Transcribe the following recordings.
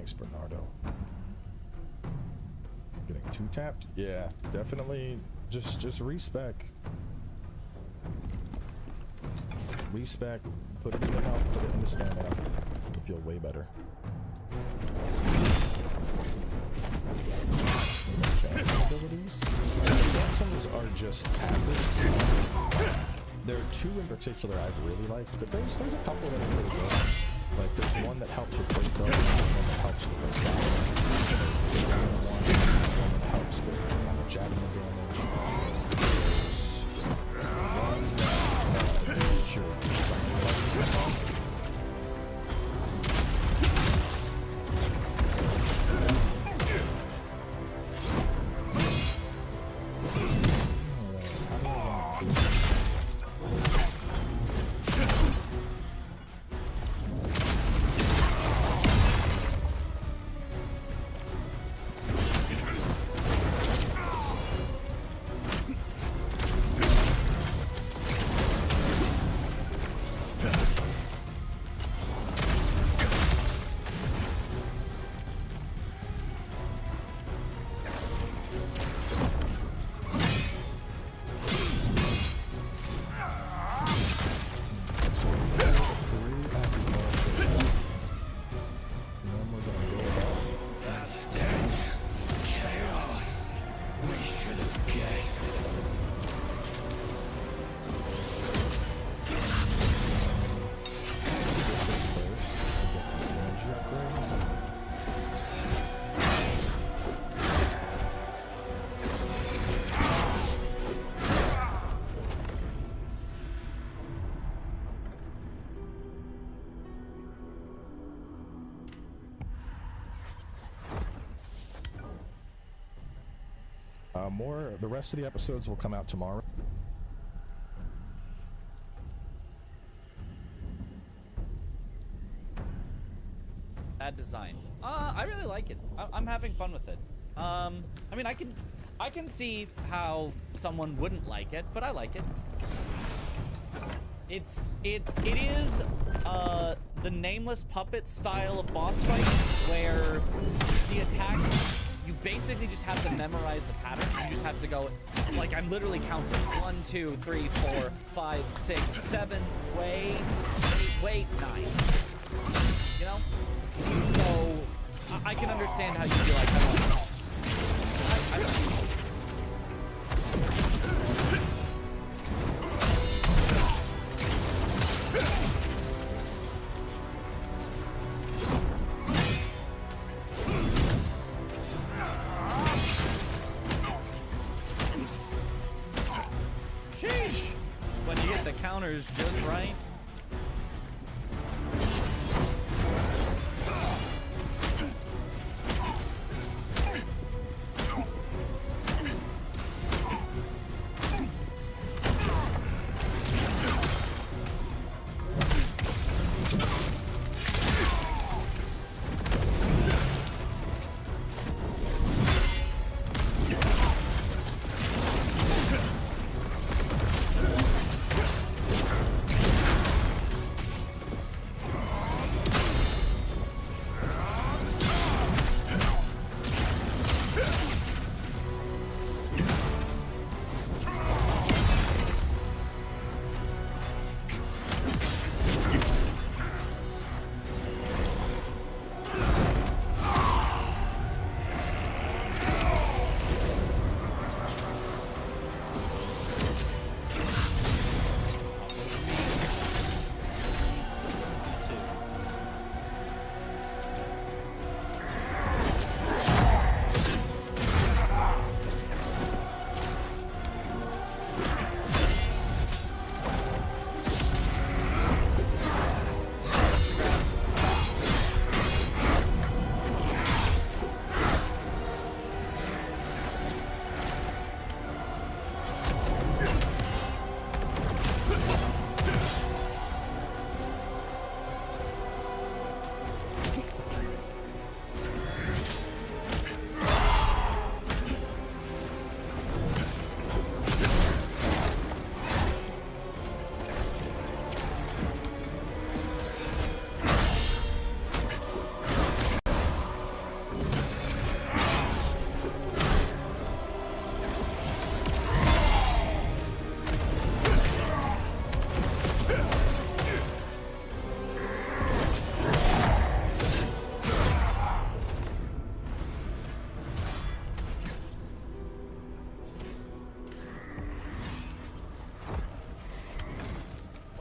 Thanks, Bernardo. Getting two tapped? Yeah, definitely. Just respec. Respec. Put it in the health, put it in the stamina. You feel way better. Abilities. So the phantoms are just passives. There are two in particular I really like, but there's a couple that are really good. Like there's one that helps with break though, there's one that helps with break down. There's the stamina one, there's one that helps with jabbing damage. There's one that's your something. The rest of the episodes will come out tomorrow. Bad design. I really like it. I'm having fun with it. I mean, I can see how someone wouldn't like it, but I like it. It is the nameless puppet style of boss fight where the attacks, you basically just have to memorize the pattern. You just have to go, like, I'm literally counting 1, 2, 3, 4, 5, 6, 7, wait, 9. You know? So I can understand how you feel like I don't. Counters just right.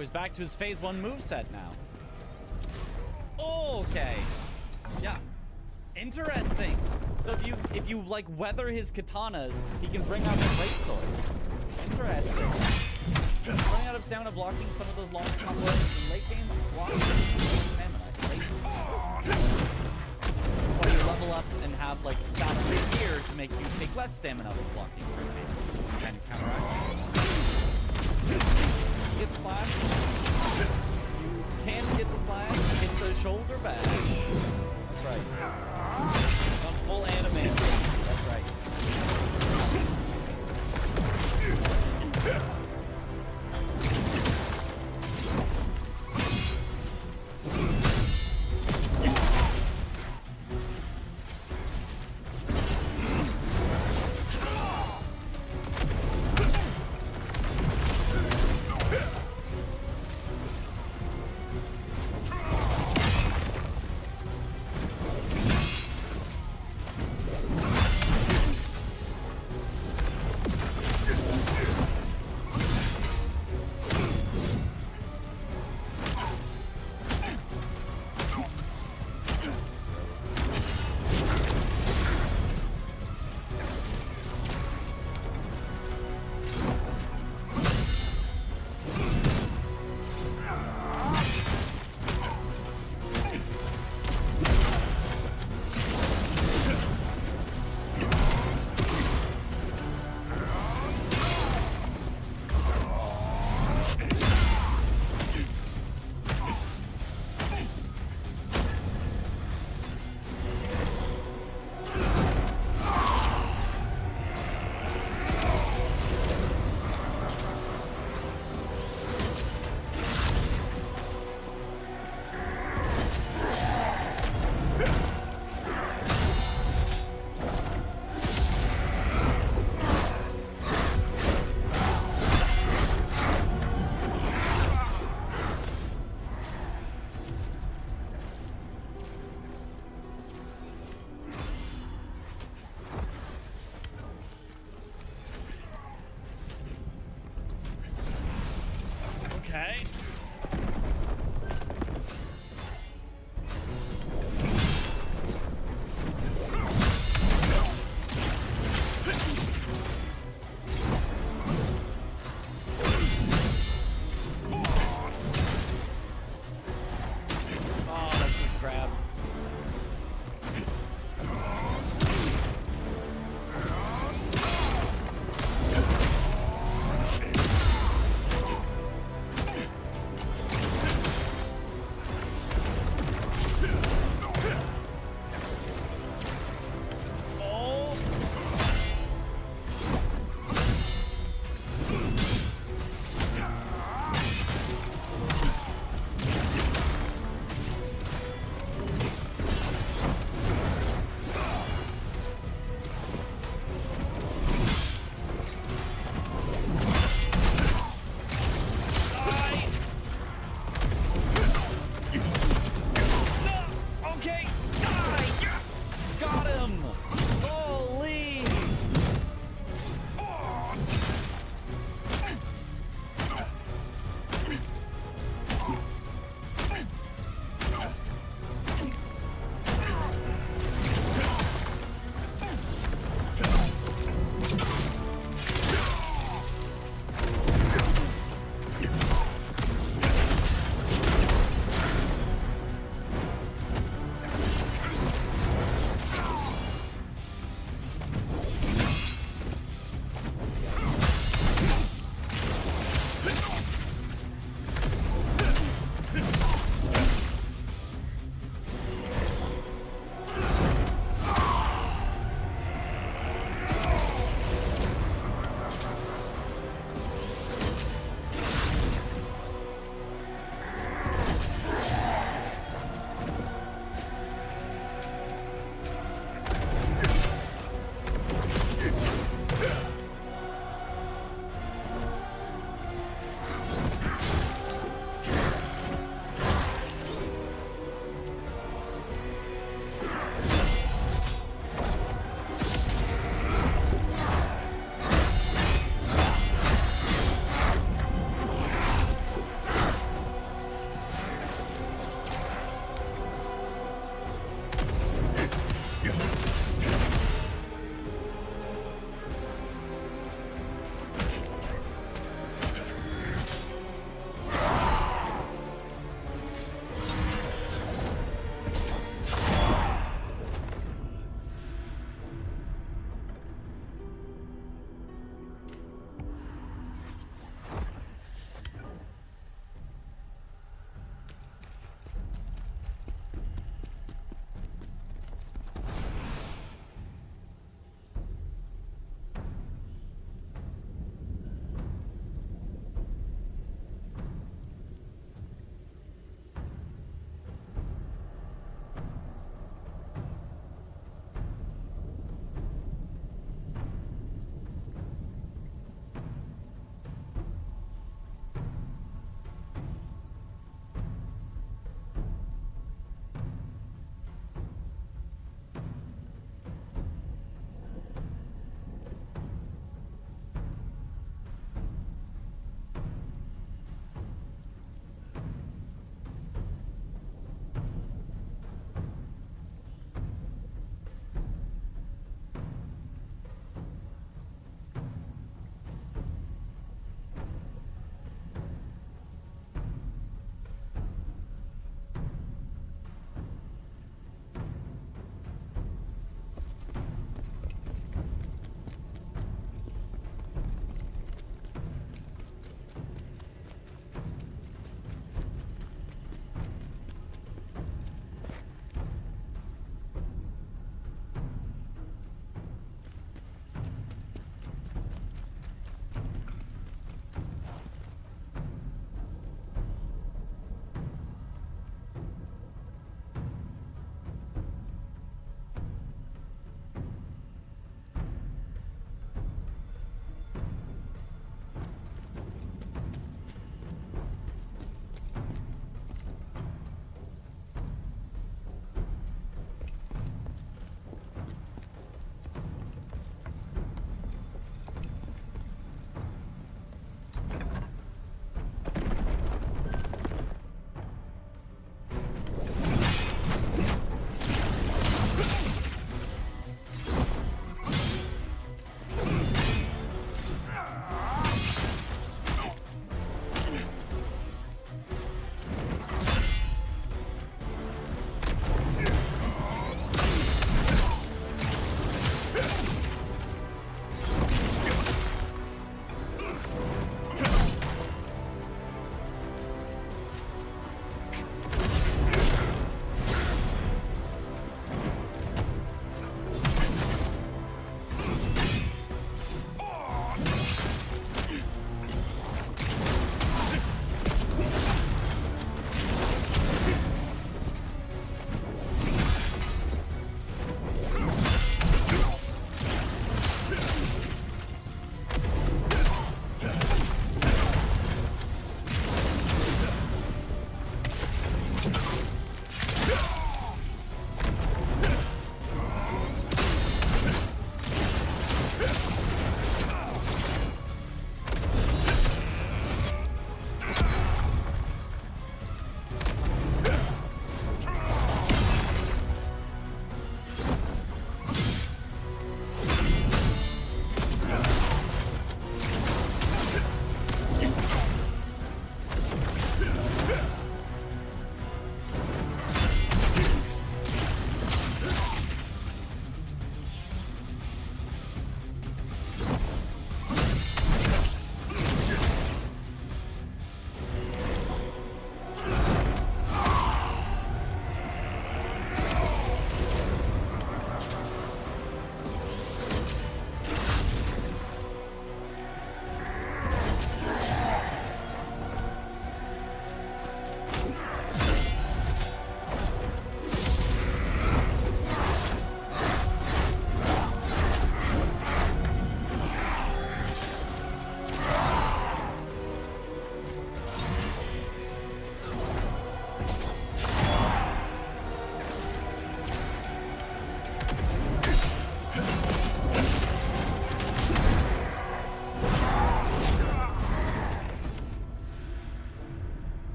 he's back to his phase 1 moveset now. Okay. Yeah. Interesting. So if you like weather his katanas, he can bring out the great swords. Interesting. Running out of stamina blocking some of those long combos in late game. Blocking stamina. Or you level up and have like stats here to make you take less stamina with blocking, for example. So you can kind of counteract. Get slash. You can get the slash. Get the shoulder bash. That's right. I'm full anime. That's right. Okay. Oh, that's a grab.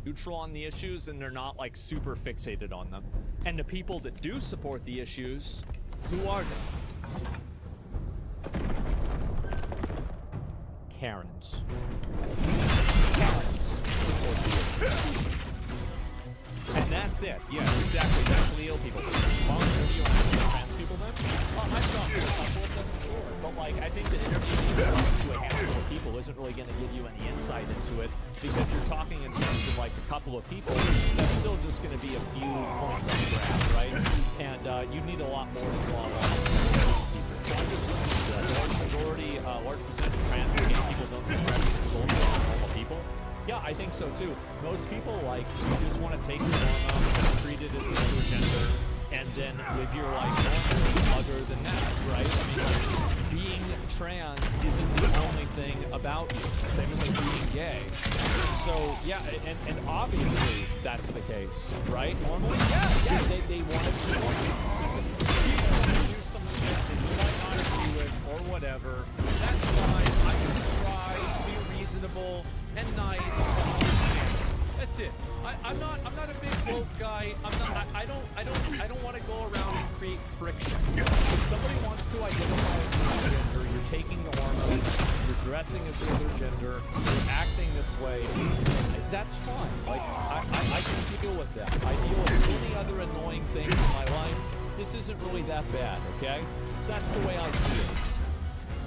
neutral on the issues and they're not like super fixated on them. And the people that do support the issues, who are they? Karens. Karens support the issues. And that's it. Yeah, exactly. Mentally ill people. Long term, you want trans people then? I've talked to a couple of them before, but like I think that interviewing to a handful of people isn't really going to give you any insight into it because you're talking in terms of like a couple of people. That's still just going to be a few points on the graph, right? And you need a lot more to draw on. So I'm just listening to that. Large majority, large percentage of trans and gay people don't subscribe to the goals of normal people. Yeah, I think so too. Most people, like, you just want to take your hormones and treat it as another gender and then live your life normally other than that, right? I mean, being trans isn't the only thing about you. Same as like being gay. So, yeah, and obviously that's the case, right? Normally, yeah, they want to do it. Listen, people want to do some shit that you might not agree with or whatever. That's fine. I just try to be reasonable and nice and understanding. That's it. I'm not a big woke guy. I don't want to go around and create friction. If somebody wants to identify as a gender, you're taking the hormones, you're dressing as the other gender, you're acting this way, that's fine. Like I can deal with that. I deal with many other annoying things in my life. This isn't really that bad, okay? So that's the way I see it.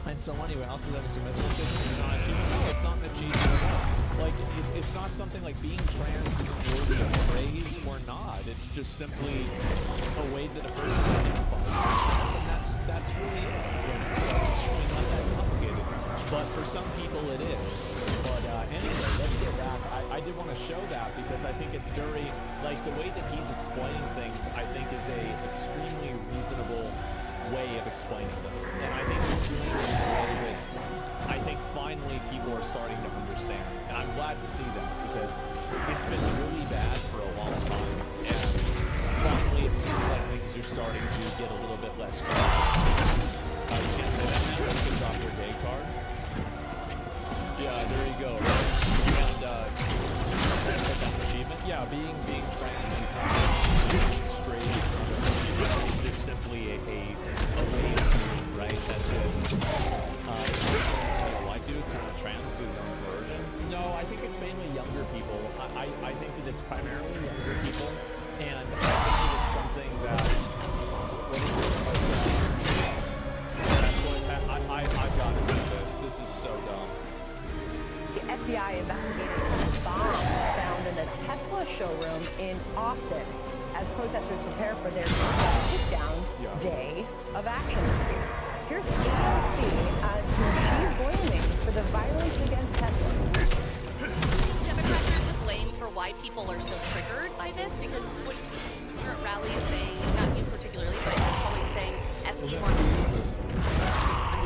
And so anyway, also that it's a message is not achievement. No, it's not an achievement at all. Like, it's not something like being trans isn't worthy of praise or not. It's just simply a way that a person identifies. And that's really it. It's really not that complicated. But for some people it is. But anyway, let's go back. I did want to show that because I think it's very, like, the way that he's explaining things, I think is a extremely reasonable way of explaining them. And I think he's doing it in a way that I think finally people are starting to understand. And I'm glad to see that because it's been really bad for a long time. And finally it seems like things are starting to get a little bit less crazy. You can't say that now, let's drop your gay card. Yeah, there you go. And that's an achievement. Yeah, being trans, being straight, just simply a way to do, right? That's it. White dudes and trans do their own version. No, I think it's mainly younger people. I think that it's primarily younger people, and I think that it's something that. I've got to see this. This is so dumb. The FBI investigating bombs found in a Tesla showroom in Austin as protesters prepare for their sit-down day of action this week. Here's AOC, who she's blaming for the violence against Teslas. Democrats are to blame for why people are so triggered by this because when you're at rallies saying, not you particularly, but your colleagues saying Elon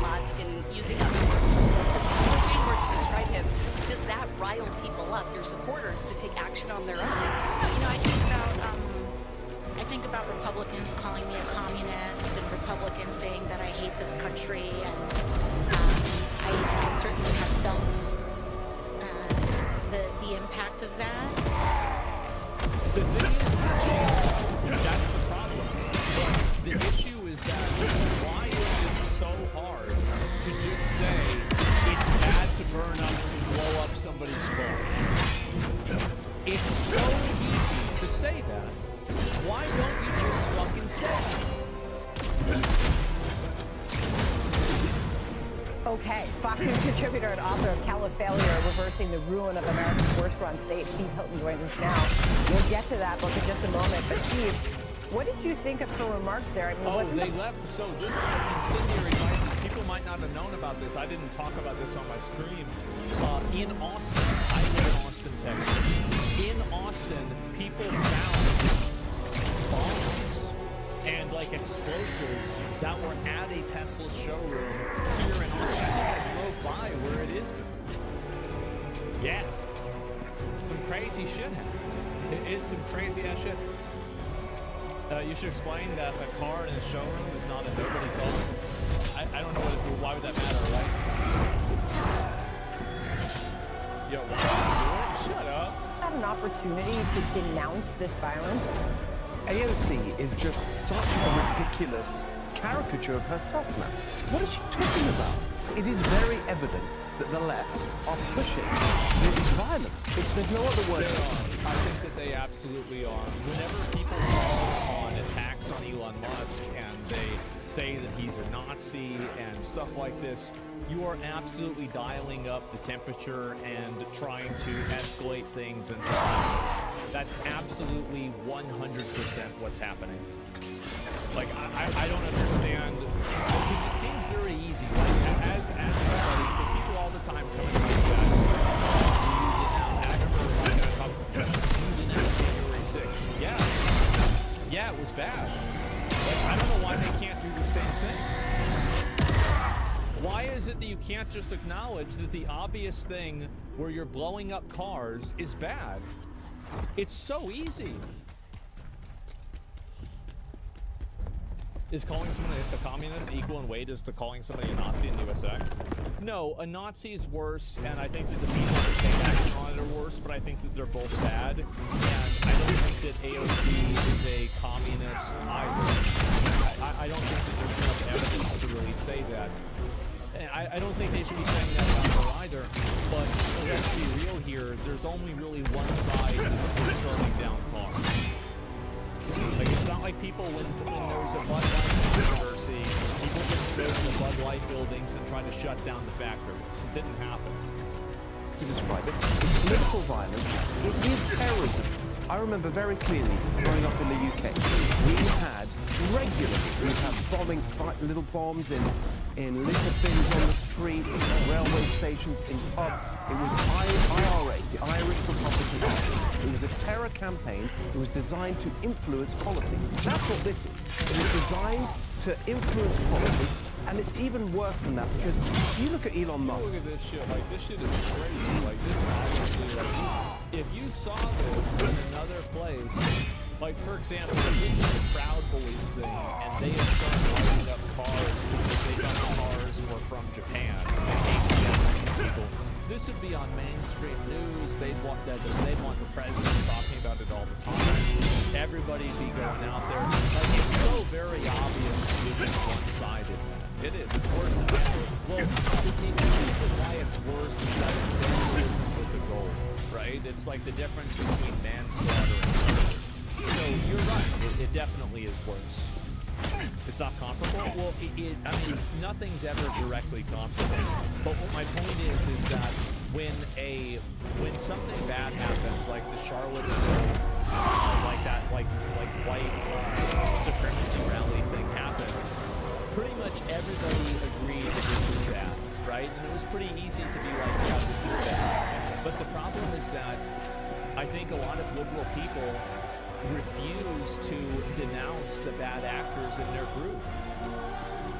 Musk and using other words to describe him, does that rile people up, your supporters, to take action on their own? You know, I think about Republicans calling me a communist and Republicans saying that I hate this country, and I certainly have felt the impact of that. The thing is, that's the problem. But the issue is that why is it so hard to just say it's bad to burn up and blow up somebody's car? It's so easy to say that. Why don't you just fucking say it? Okay, Fox News contributor and author of Califailure, Reversing the Ruin of America's Worst-Run State, Steve Hilton joins us now. We'll get to that book in just a moment. But Steve, what did you think of her remarks there? I mean, they left. So this incendiary devices, people might not have known about this. I didn't talk about this on my stream. In Austin, I live in Austin, Texas. In Austin, people found bombs and like explosives that were at a Tesla showroom here in Austin. I drove by where it is before. Yeah. Some crazy shit happened. It is some crazy ass shit. You should explain that a car in a showroom is not a nobody car. I don't know why would that matter, right? Yo, why? Shut up. Not an opportunity to denounce this violence? AOC is just such a ridiculous caricature of herself now. What is she talking about? It is very evident that the left are pushing this violence. There's no other word. They are. I think that they absolutely are. Whenever people call on attacks on Elon Musk and they say that he's a Nazi and stuff like this, you are absolutely dialing up the temperature and trying to escalate things into violence. That's absolutely 100% what's happening. Like, I don't understand, because it seems very easy. Like, as somebody, because people all the time come and like that, do you denounce, I remember like a couple, do you denounce January 6th? Yeah. Yeah, it was bad. Like, I don't know why they can't do the same thing. Why is it that you can't just acknowledge that the obvious thing where you're blowing up cars is bad? It's so easy. Is calling someone a communist equal in weight as to calling somebody a Nazi in the USA? No, a Nazi is worse, and I think that the people that take action on it are worse, but I think that they're both bad. And I don't think that AOC is a communist either. I don't think that there's enough evidence to really say that. And I don't think they should be saying that about her either, but let's be real here, there's only really one side who's burning down cars. Like, it's not like people, when there's a Bud Light controversy, people didn't go to the Bud Light buildings and try to shut down the factories. It didn't happen. To describe it, it's political violence, it is terrorism. I remember very clearly growing up in the UK, we had regularly, we'd have bombing, little bombs in litter bins on the street, in railway stations, in pubs. It was IRA, the Irish Republican Army. It was a terror campaign. It was designed to influence policy. That's what this is. It was designed to influence policy, and it's even worse than that, because if you look at Elon Musk. Look at this shit. Like, this shit is crazy. Like, this is obviously, like, if you saw this in another place, like, for example, if this was a Proud Boys thing, and they had started lighting up cars because they thought the cars were from Japan, and came against these people, this would be on mainstream news. They'd want the president talking about it all the time. Everybody'd be going out there. Like, it's so very obvious it is one-sided. It is. It's worse than that. Well, the reason why it's worse is that it's vandalism with the goal, right? It's like the difference between manslaughter and murder. So you're right. It definitely is worse. It's not comparable? Well, I mean, nothing's ever directly comparable. But what my point is that when something bad happens, like the Charlottesville, like that, like white supremacy rally thing happened, pretty much everybody agreed that this was bad, right? And it was pretty easy to be like, yeah, this is bad. But the problem is that I think a lot of liberal people refuse to denounce the bad actors in their group.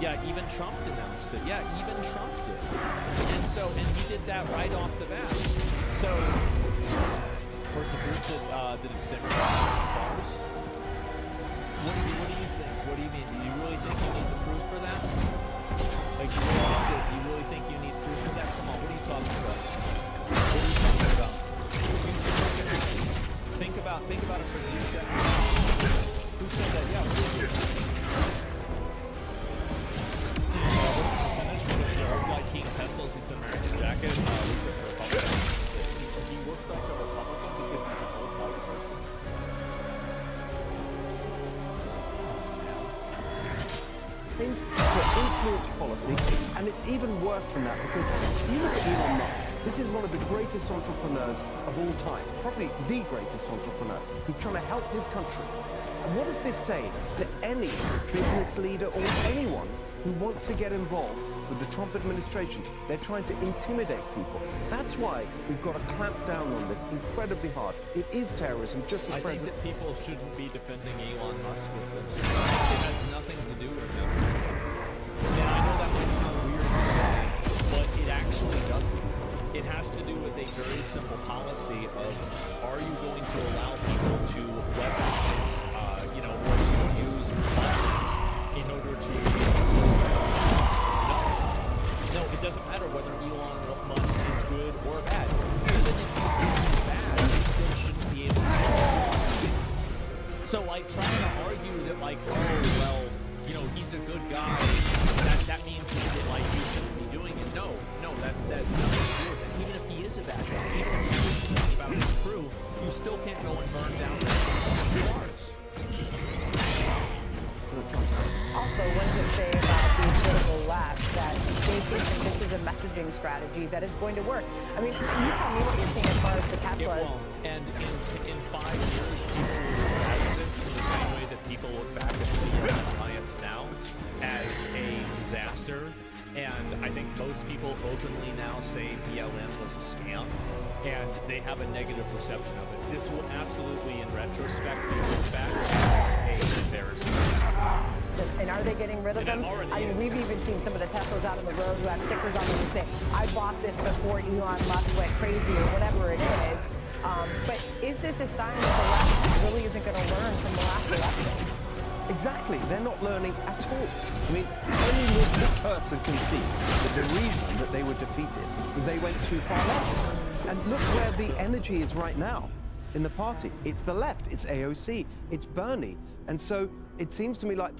Yeah, even Trump denounced it. Yeah, even Trump did. And he did that right off the bat. So, of course, the group that it's Democrats cars. What do you think? What do you mean? Do you really think you need the proof for that? Like, you really think you need proof for that? Come on, what are you talking about? What are you talking about? Think about it for 2 seconds. Who said that? Yeah, what's the percentage of the old guy King Teslas with the American jacket looks like a Republican? He looks like a Republican because he's an old white person. To influence policy, and it's even worse than that, because if you look at Elon Musk, this is one of the greatest entrepreneurs of all time, probably the greatest entrepreneur. He's trying to help his country. And what does this say to any business leader or anyone who wants to get involved with the Trump administration? They're trying to intimidate people. That's why we've got to clamp down on this incredibly hard. It is terrorism, just as President. I think that people shouldn't be defending Elon Musk with this. It has nothing to do with him. And I know that might sound weird to say, but it actually doesn't. It has to do with a very simple policy of, are you going to allow people to weaponize, or to use violence in order to achieve a goal? No, it doesn't matter whether Elon Musk is good or bad. Even if he's bad, he still shouldn't be that they think that this is a messaging strategy that is going to work. I mean, you tell me what you're seeing as far as the It Teslas. won't. And in 5 years, people will look at this in the same way that people look back at the BLM riots now as a disaster. And I think most people openly now say BLM was a scam, and they have a negative perception of it. This will absolutely, in retrospect, be looked back as a embarrassment. And are they getting rid of And it them? already I mean, is. we've even seen some of the Teslas out on the road who have stickers on them who say, I bought this before Elon Musk went crazy or whatever it is. But is this a sign that the left really isn't going to learn from the last election? Exactly, they're not learning at all. I mean, any normal person can see that the reason that they were defeated was they went too far left. And look where the energy is right now in the party. It's the left, it's AOC, it's Bernie. And so it seems to me like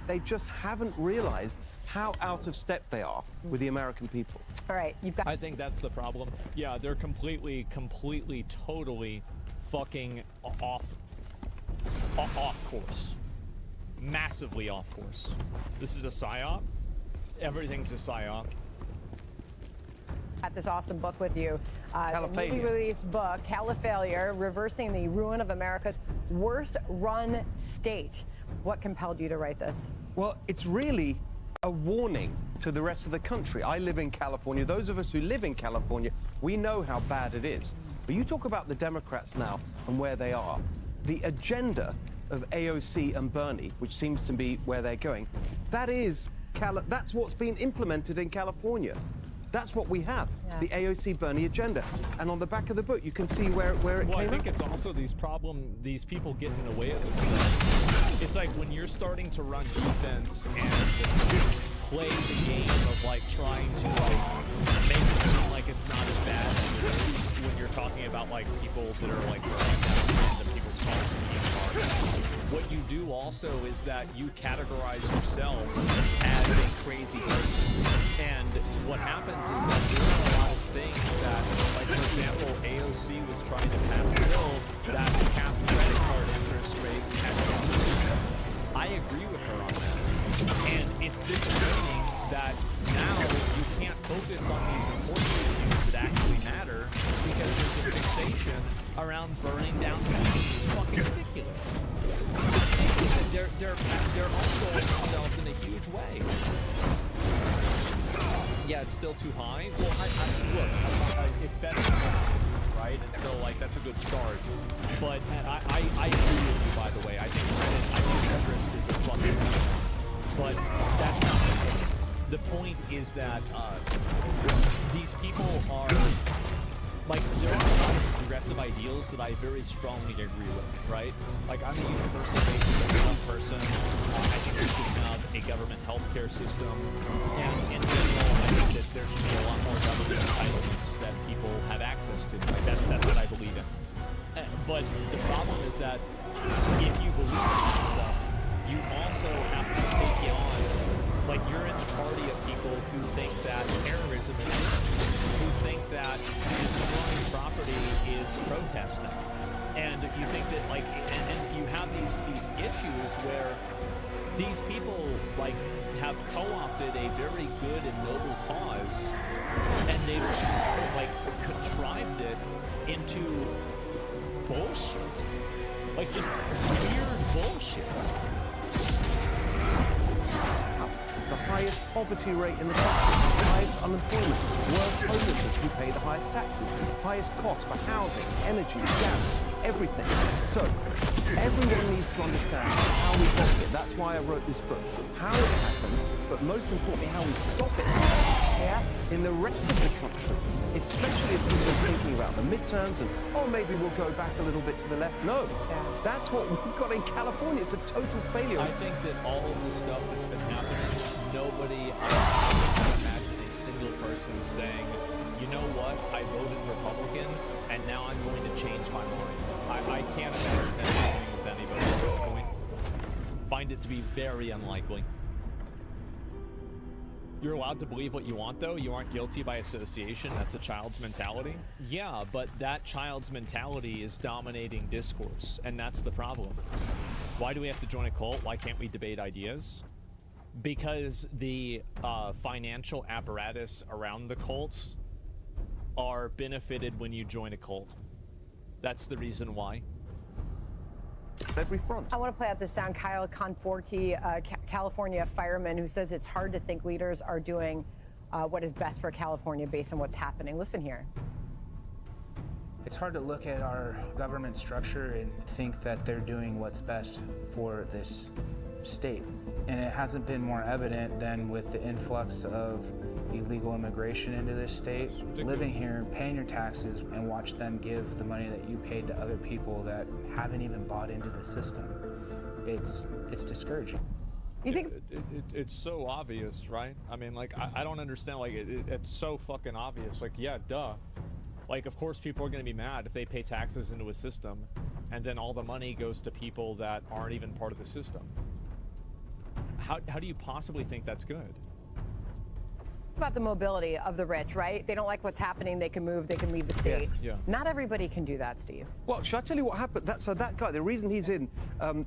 they just haven't realized how out of step they are with the American people. All right, you've got... I think that's the problem. Yeah, they're completely, totally fucking off course. Massively off course. This is a psyop. Everything's a psyop. At this awesome book with you. The newly Califailure. released book, Califailure, Reversing the Ruin of America's Worst Run State. What compelled you to write this? Well, it's really a warning to the rest of the country. I live in California. Those of us who live in California, we know how bad it is. But you talk about the Democrats now and where they are. The agenda of AOC and Bernie, which seems to be where they're going, that's what's been implemented in California. That's what we have, the AOC Bernie agenda. And on the back of the book, you can see where it Well, came I think up. it's also these people getting in the way of it. It's like when you're starting to run defense and play the game of like trying to like make it seem like it's not as bad as it is when you're talking about like people that are like burning down random people's cars and being cars. What you do also is that you categorize yourself as a crazy person. And what happens is that there are a lot of things that, like for example, AOC was trying to pass a bill that capped credit card interest rates at 10%. I agree with her on that. And it's disappointing that now you can't focus on these important issues that actually matter because there's a fixation around burning down buildings. It's fucking ridiculous. They're unfolding themselves in a huge way. Yeah, it's still too high. Well, look, it's better than nothing, right? And so, like, that's a good start. But I agree with you, by the way. I think interest is a fucking scam. But that's not the point. The point is that these people are, like, there are a lot of progressive ideals that I very strongly agree with, right? Like, I'm a universal basic income person. I think we should have a government healthcare system. And in general, I think that there should be a lot more government entitlements that people have access to. Like, that's what I believe in. But the problem is that if you believe in that stuff, you also have to take on, like, you're in the party of people who think that terrorism is good, who think that destroying property is protesting. And you think that, like, and you have these issues where these people, like, have co-opted a very good and noble cause, and they've, like, contrived it into bullshit. Like, just weird bullshit. The highest poverty rate in the country, the highest unemployment, worst homelessness who pay the highest taxes, highest cost for housing, energy, gas, everything. So everyone needs to understand how we got it. That's why I wrote this book. How it happened, but most importantly, how we stop it. Yeah. In the rest of the country, especially if people are thinking about the midterms and, oh, maybe we'll go back a little bit to the left. No, that's what we've got in California. It's a total failure. I think that all of the stuff that's been happening, nobody, I can't imagine a single person saying, you know what, I voted Republican, and now I'm going to change my mind. I can't imagine that happening with anybody at this point. Find it to be very unlikely. You're allowed to believe what you want, though. You aren't guilty by association. That's a child's mentality. Yeah, but that child's mentality is dominating discourse, and that's the problem. Why do we have to join a cult? Why can't we debate ideas? Because the financial apparatus around the cults are benefited when you join a cult. That's the reason why. Every front. I want to play out this sound. Kyle Conforti, California fireman, who says it's hard to think leaders are doing what is best for California based on what's happening. Listen here. It's hard to look at our government structure and think that they're doing what's best for this state. And it hasn't been more evident than with the influx of illegal immigration into this state. Living here, paying your taxes, and watch them give the money that you paid to other people that haven't even bought into the system. It's discouraging. You think it's so obvious, right? I mean, like, I don't understand. Like, it's so fucking obvious. Like, yeah, duh. Like, of course, people are going to be mad if they pay taxes into a system, and then all the money goes to people that aren't even part of the system. How do you possibly think that's good? about the mobility of the rich, right? They don't like what's happening. They can move. They can leave the state. Yeah. Not everybody can do that, Steve. Well, should I tell you what happened? That guy, the reason he's in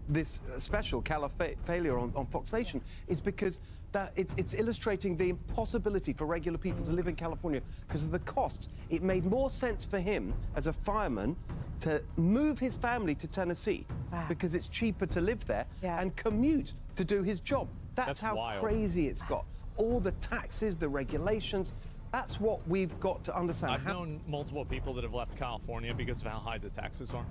this special, Failure on Fox Nation, is because it's illustrating the impossibility for regular people to live in California because of the costs. It made more sense for him as a fireman to move his family to Tennessee because it's cheaper to live there and commute to do his job. That's how wild. Crazy it's got. All the taxes, the regulations, that's what we've got to understand. I've known multiple people that have left California because of how high the taxes are.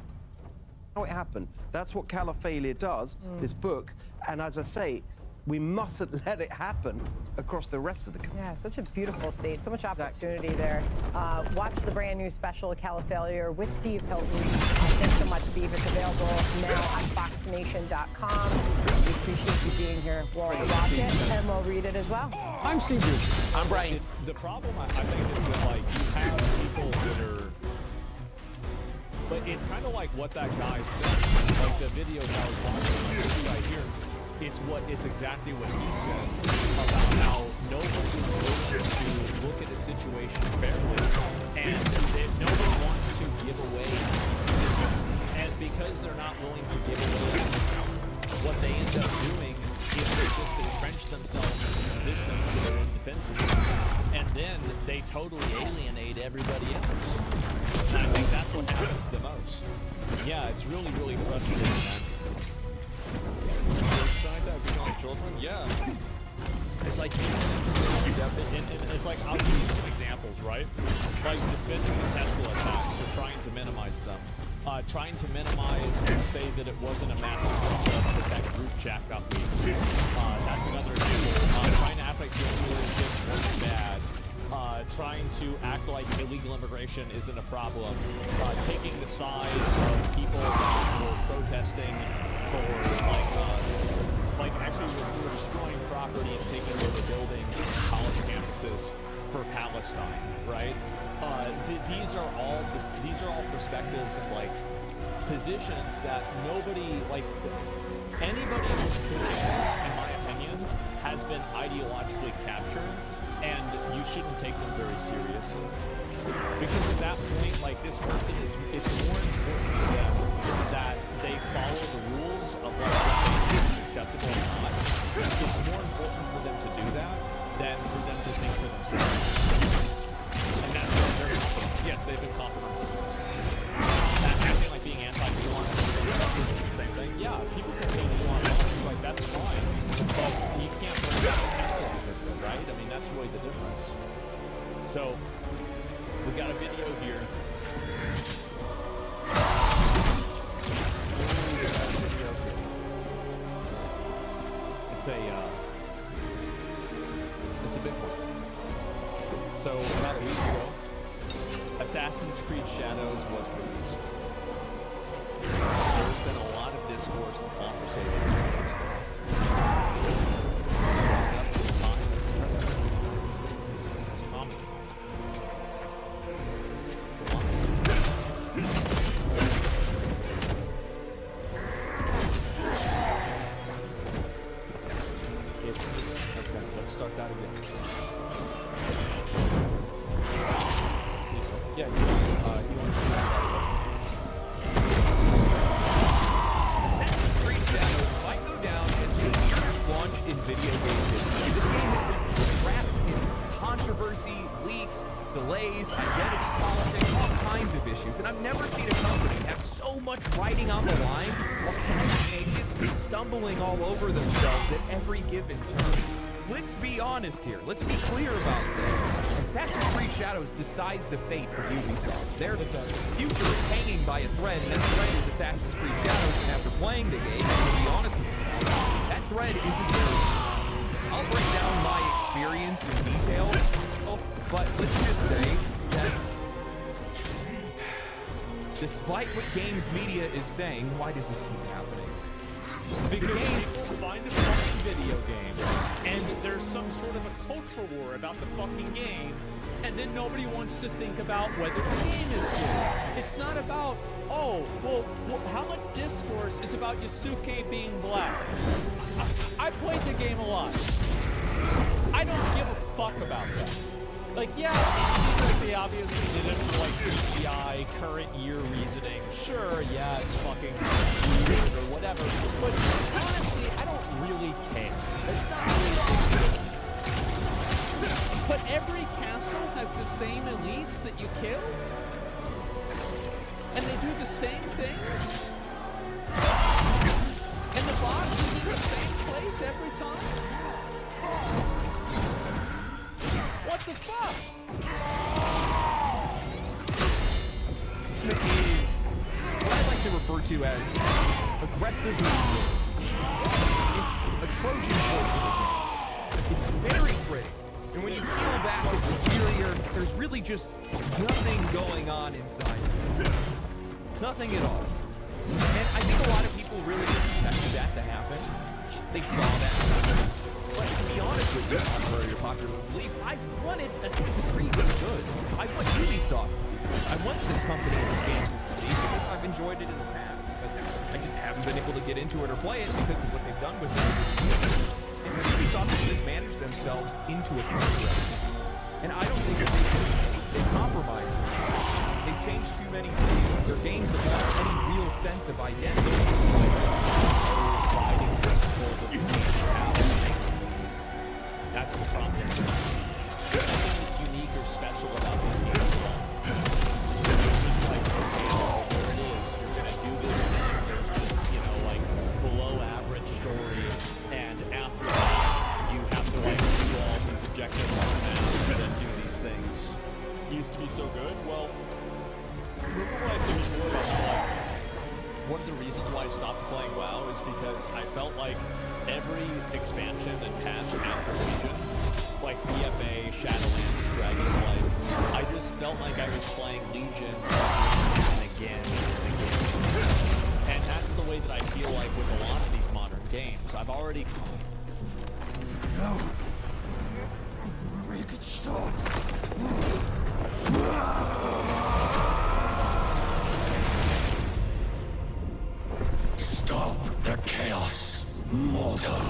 How it happened. That's what Caliphalia does, this book. And as I say, we mustn't let it happen across the rest of the country. Yeah, such a beautiful state, so much opportunity there. Watch the brand new special, Caliphalia, with Steve Hilton. Thanks so much, Steve. It's available now on foxnation.com. We appreciate you being here. We'll watch it and we'll read it as well. I'm Steve Bruce. I'm Brian. The problem, I think, is that, like, you have people that are... But it's kind of like what that guy said. Like, the video that I was watching right here. It's exactly what he said about how nobody is willing to look at the situation fairly, and that nobody wants to give away, and because they're not willing to give away, what they end up doing is they just entrench themselves in positions that are indefensible, and then they totally alienate everybody else. And I think that's what happens the most. Yeah, it's really, really frustrating, man. Like children, yeah. It's like, and it's like, I'll give you some examples, right? Like defending the Tesla attacks or trying to minimize them. Trying to minimize and say that it wasn't a massive that group chat got leaked. That's another example. Trying to act like January 6th wasn't bad. Trying to act like illegal immigration isn't a problem. Taking the side of people that were protesting for, like actually we're destroying property and taking over building college campuses for Palestine, right? These are all perspectives and like positions that nobody, like anybody who's pushing this, in my opinion, has been ideologically captured, and you shouldn't take them very seriously. Because at that point, like this person it's more important to them that they follow the rules of what is acceptable or not. It's more important for them to do that than for them to think for themselves. And that's what they're doing. Yes, they've been compromised. Acting like being anti-Elon is the same thing. Yeah, people can hate Elon Musk, like that's fine. But you can't bring down Tesla because of it, right? I mean, that's really the difference. So, we got a video here. It's a big one. So about a week ago, Assassin's Creed Shadows was released. There's been a lot of discourse and conversation. video game industry. This game has been wrapped in controversy, leaks, delays, identity politics, all kinds of issues. And I've never seen a company have so much writing on the line while simultaneously stumbling all over themselves at every given turn. Let's be honest here. Let's be clear about this. Assassin's Creed Shadows decides the fate of Ubisoft. Their future is hanging by a thread, and that thread is Assassin's Creed Shadows. And after playing the game, to be honest with you, that thread isn't very. I'll break down my experience in detail, but let's just say that despite what games media is saying, why does this keep happening? Because people find a fucking video game, and there's some sort of a culture war about the fucking game, and then nobody wants to think about whether the game is good. It's not about, oh, well how much discourse is about Yasuke being black? I played the game a lot. I don't give a fuck about that. Like, yeah, it seems like they obviously did it for, like, CGI, current year reasoning. Sure, yeah, it's fucking weird or whatever. But honestly, I don't really care. It's not really a big deal. But every castle has the same elites that you kill? And they do the same things? And the box is in the same place every time? What the fuck? It is what I like to refer to as aggressively good. It's a Trojan horse of a game. It's very pretty. And when you peel back its exterior, there's really just nothing going on inside. Nothing at all. And I think a lot of people really expected that to happen. They saw that happen. But to be honest with you, contrary to popular belief, I wanted Assassin's Creed to be good. I want Ubisoft to be good. I want this company in the game to succeed because I've enjoyed it in the past. But I just haven't been able to get into it or play it because of what they've done with it. And Ubisoft has mismanaged themselves into a contract. And I don't think that they've compromised. They've changed too many things. Their games have lost any real sense of identity. Guiding principles of the game's power. That's the problem. Nothing that's unique or special about this game at all. It's just like, okay, there it is. You're gonna do this thing. There's this, like, below average story, and after that, you have to, like, do all these objectives on the map and then do these things. Used to be so good? Well, remember what I said before about how, like, one of the reasons why I stopped playing WoW is because I felt like every expansion and patch after Legion, like BFA, Shadowlands, Dragonflight, I just felt like I was playing Legion and again and again. And that's the way that I feel like with a lot of these modern games. I've already... No! Make it stop! Stop the chaos, mortal!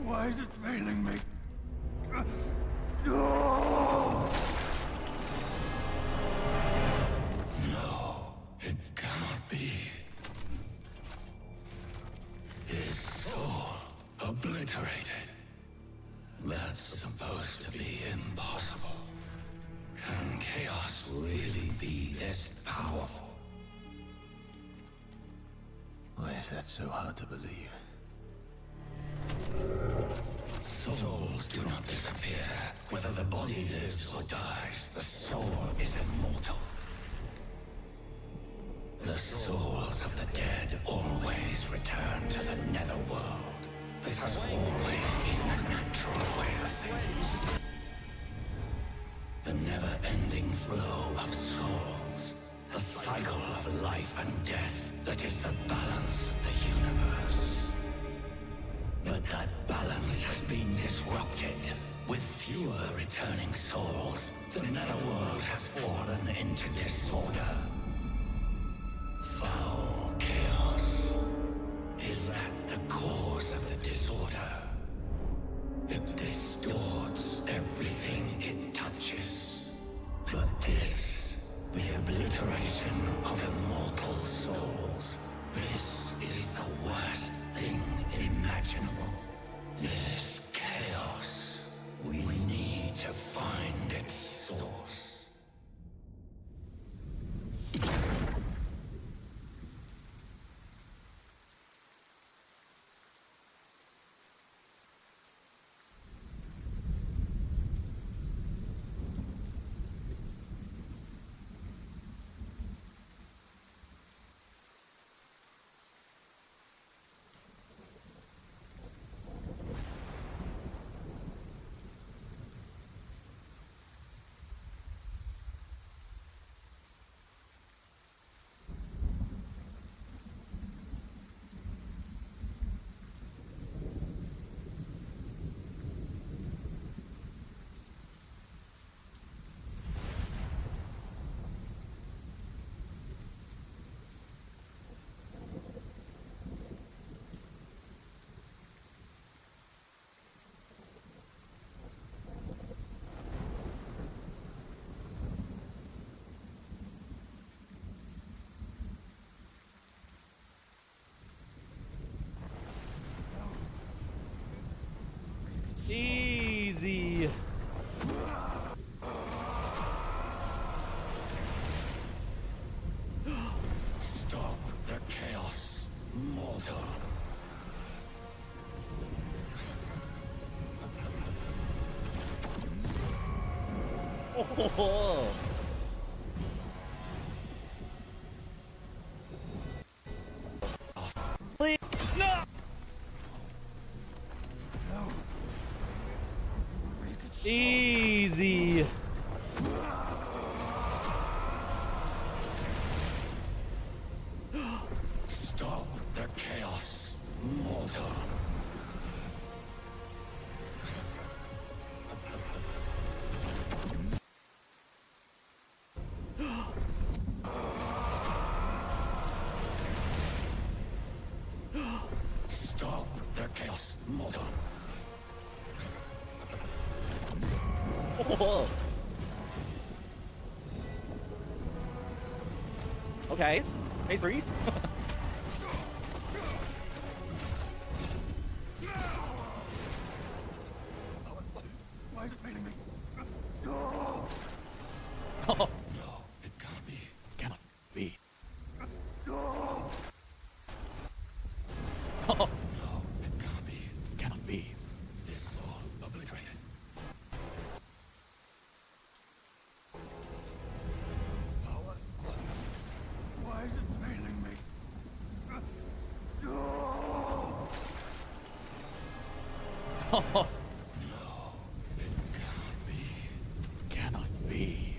Why is it failing me? No, it cannot be. His soul obliterated. That's supposed to be impossible. Can chaos really be this powerful? Why is that so hard to believe? Souls do not disappear. Whether the body lives or dies, the soul is immortal. The souls of the dead always return to the netherworld. This has always been the natural way of things. The never-ending flow of souls. The cycle of life and death. that is the balance of the universe. But that balance has been disrupted. With fewer returning souls, the netherworld has fallen into disorder. Foul chaos. Is that the cause of the disorder? It distorts everything it touches. But this, the obliteration of immortal souls, this is the worst thing imaginable. This chaos, we need to find its source. Easy. Stop the chaos, mortal. Oh. Please, no. Easy. Stop the chaos, mortal. Stop the chaos, mortal. Oh. Okay. Phase 3. Why is it failing me? Oh. No, it can't be. Cannot be. No, Oh. it can't be. Cannot be. It's all obliterated. Why is it failing me? Oh. No, it can't be. Cannot be.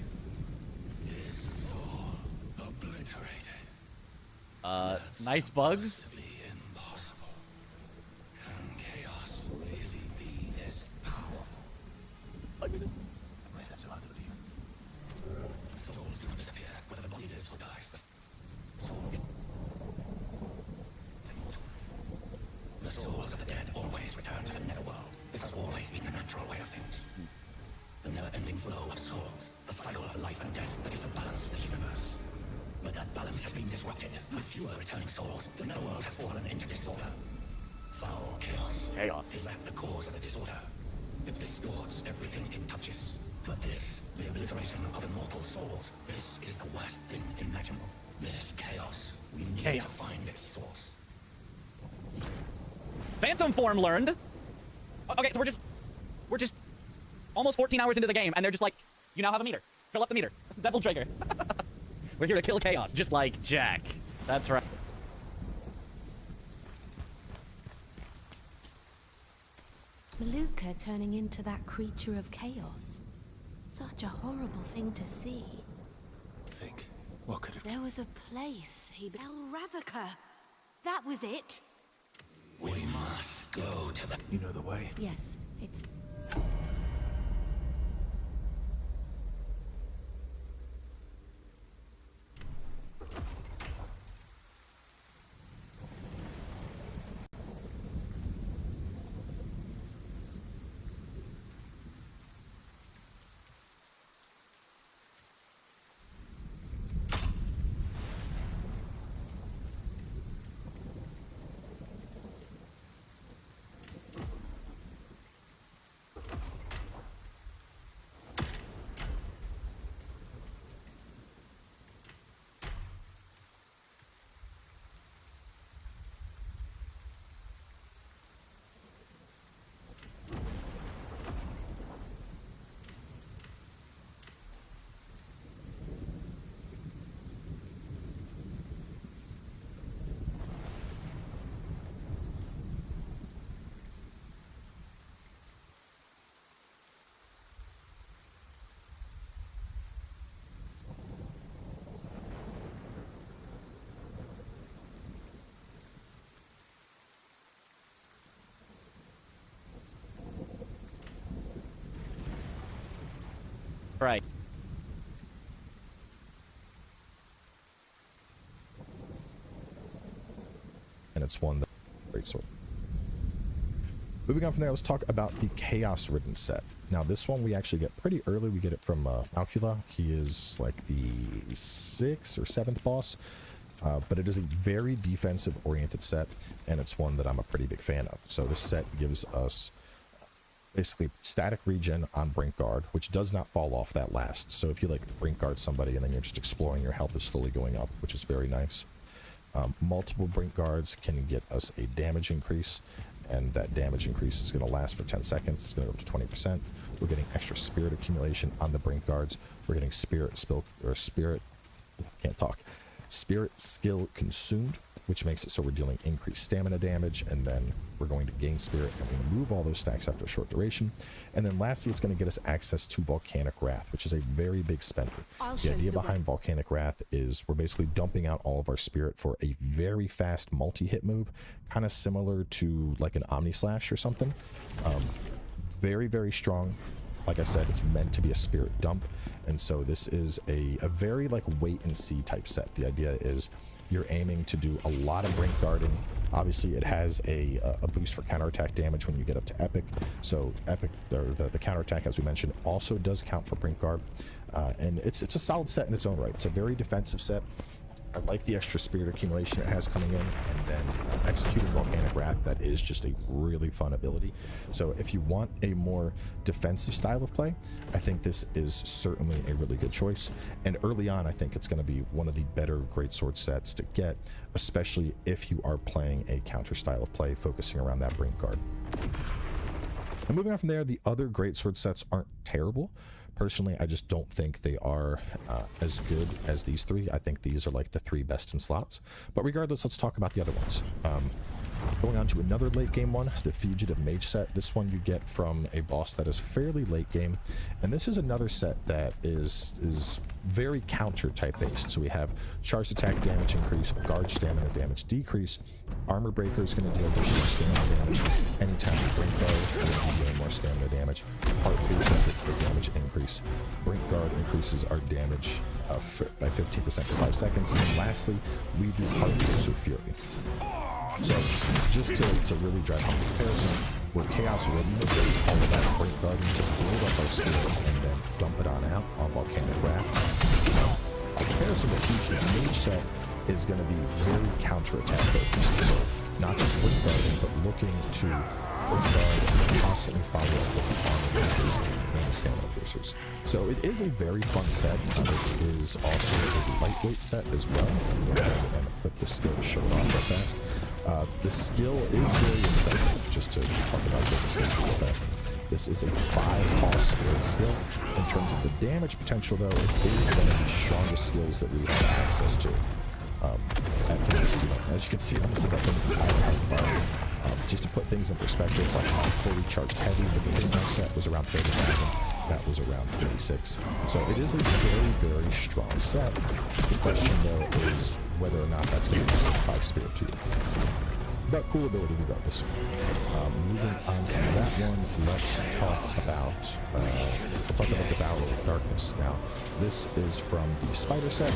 It's all obliterated. Nice bugs. Possibly impossible. Can chaos really be this powerful? Why is that so hard to believe? Souls do not disappear, whether the body lives or dies. The soul is immortal. The souls of the dead always return to the netherworld. This has always been the natural way of things. The never-ending flow of souls, the cycle of life and death that is the balance of the universe. But that balance has been disrupted. With fewer returning souls, the netherworld has fallen into disorder. Foul chaos. Chaos. Is that the cause of the disorder? It distorts everything it touches. But this, the obliteration of immortal souls, this is the worst thing imaginable. This chaos, we need to Chaos. find its source. Phantom form learned. Okay, so we're just almost 14 hours into the game, and they're just like, you now have a meter. Fill up the meter. Devil trigger. We're here to kill chaos, just like Jack. That's right. Maluca turning into that creature of chaos. Such a horrible thing to see. Think. What could have... There was a place he... El Ravica. That was it. We must go to the... You know the way? Yes, it's... Right. And it's one that great sword. Moving on from there, let's talk about the Chaos Ridden set. Now this one we actually get pretty early. We get it from Maluca. He is like the 6th or 7th boss, but it is a very defensive oriented set, and it's one that I'm a pretty big fan of. So this set gives us basically static regen on Brink Guard, which does not fall off that last. So if you like Brink Guard somebody and then you're just exploring, your health is slowly going up, which is very nice. Multiple Brink Guards can get us a damage increase, and that damage increase is going to last for 10 seconds. It's going to go up to 20%. We're getting extra spirit accumulation on the Brink Guards. We're getting spirit skill consumed, which makes it so we're dealing increased stamina damage, and then we're going to gain spirit and we remove all those stacks after a short duration. And then lastly, it's going to get us access to Volcanic Wrath, which is a very big spender. The idea behind Volcanic Wrath is we're basically dumping out all of our spirit for a very fast multi-hit move, kind of similar to like an Omni Slash or something. Very, very strong. Like I said, it's meant to be a spirit dump, and so this is a very like wait and see type set. The idea is you're aiming to do a lot of Brink Guarding. Obviously it has a boost for counterattack damage when you get up to Epic, so Epic, the counterattack, as we mentioned, also does count for Brink Guard, and it's a solid set in its own right. It's a very defensive set. I like the extra spirit accumulation it has coming in, and then executing Volcanic Wrath, that is just a really fun ability. So if you want a more defensive style of play, I think this is certainly a really good choice. And early on, I think it's going to be one of the better greatsword sets to get, especially if you are playing a counter style of play focusing around that Brink Guard. And moving on from there, the other greatsword sets aren't terrible. Personally, I just don't think they are as good as these three. I think these are like the 3 best in slots. But regardless, let's talk about the other ones. Going on to another late game one, the Fugitive Mage set. This one you get from a boss that is fairly late game. And this is another set that is very counter type based. So we have charged attack damage increase, guard stamina damage decrease. Armor Breaker is going to deal additional stamina damage anytime you Brink Guard, and then you gain more stamina damage. Heart Piercer gets a damage increase. Brink Guard increases our damage by 15% for 5 seconds. And then lastly, we do Heart Piercer Fury. So just to really drive home the comparison, where Chaos Ridden is all of that Brink Guarding to build up our spirit and then dump it on out on Volcanic Wrath. The comparison to Fugitive Mage set is going to be very counterattack focused. So not just Brink Guarding, but looking to Brink Guard and constantly follow up with the Armor Breakers and the Stamina Piercers. So it is a very fun set. This is also a lightweight set as well. I'm going to go ahead and equip the skill to show it off real fast. The skill is very expensive, just to talk about the skill real fast. This is a 5-cost spirit skill. In terms of the damage potential, though, it is one of the strongest skills that we have access to. At least, as you can see, almost like that thing's entirely fire. Just to put things in perspective, like fully charged heavy, the Khazan set was around 30,000. that was around 36. So it is a very, very strong set. The question though is whether or not that's going to be a 5 spirit too. But cool ability regardless. Moving on to that one, let's talk about the Bowels of Darkness. Now, this is from the Spider set,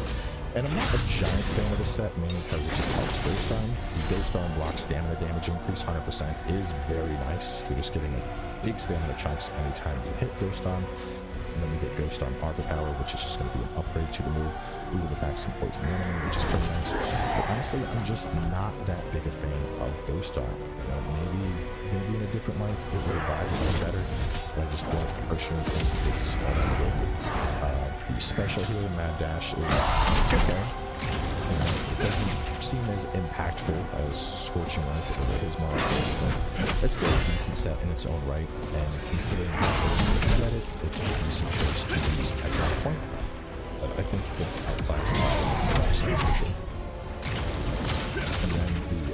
and I'm not a giant fan of this set, mainly because it just helps Ghost Arm. The Ghost Arm block stamina damage increase 100% is very nice. You're just getting a big stamina chunks anytime you hit Ghost Arm. And then we get Ghost Arm Power, which is just going to be an upgrade to the move. We will get back some poison the enemy, which is pretty nice. But honestly, I'm just not that big a fan of Ghost Arm. You know, maybe in a different life it would have vied better, but I just don't personally think it's all that good. The special here in Mad Dash it's okay. You know, it doesn't seem as impactful as Scorching Earth or his Maluca, but it's still a decent set in its own right, and considering how you get it, it's a decent choice to use at that point. But I think it's outclassed sets for sure. And then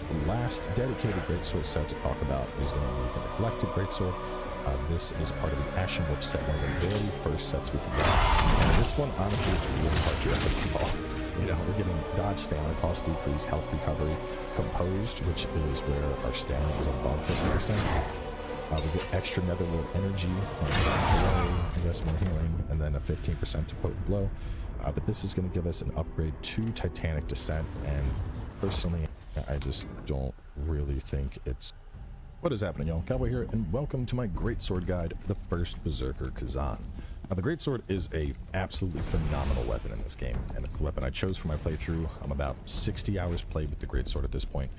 the last dedicated greatsword set to talk about is going to be the Neglected Greatsword. This is part of the Ashen Wolf set, one of the very first sets we can get. And this one, honestly, it's really hard to recall. You know, we're getting dodge, stamina, cost decrease, health recovery, composed, which is where our stamina is above 50%. We get extra netherworld energy, blow, I guess more healing, and then a 15% to potent blow. But this is going to give us an upgrade to Titanic Descent, and personally, I just don't really think it's... What is happening, y'all? Cowboy here, and welcome to my greatsword guide for the first Berserker Khazan. Now, the greatsword is a absolutely phenomenal weapon in this game, and it's the weapon I chose for my playthrough. I'm about 60 hours played with the greatsword at this point.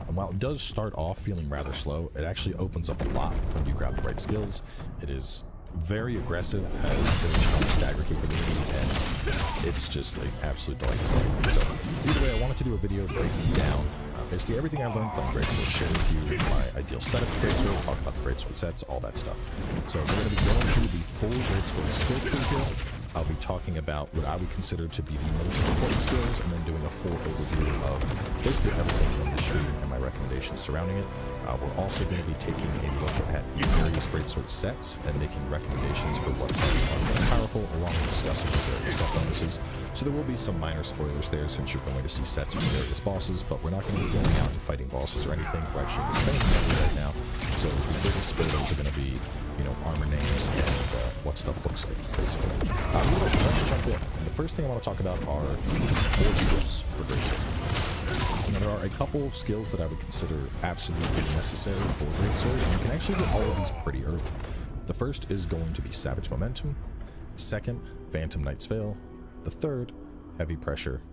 And while it does start off feeling rather slow, it actually opens up a lot when you grab the right skills. It is very aggressive, has very strong stagger capability, and it's just like absolute delight to play. So either way, I wanted to do a video breaking down basically everything I've learned playing greatsword, share with you my ideal setup for greatsword, talk about the greatsword sets, all that stuff. So we're going to be going through the full greatsword skill tree here. I'll be talking about what I would consider to be the most important skills, and then doing a full overview of basically everything in the tree and my recommendations surrounding it. We're also going to be taking a look at the various greatsword sets and making recommendations for what sets are most powerful, along with discussing the various set bonuses. So there will be some minor spoilers there, since you're going to see sets from various bosses, but we're not going to be going out and fighting bosses or anything. We're actually training them right now. So the biggest spoilers are going to be, you know, armor names and what stuff looks like, basically. Let's jump in. And the first thing I want to talk about are 4 skills for greatsword. You know, there are a couple skills that I would consider absolutely necessary for greatsword, and you can actually get all of these pretty early. The first is going to be Savage Momentum. The second, Phantom Knight's Veil. The third, Heavy Pressure.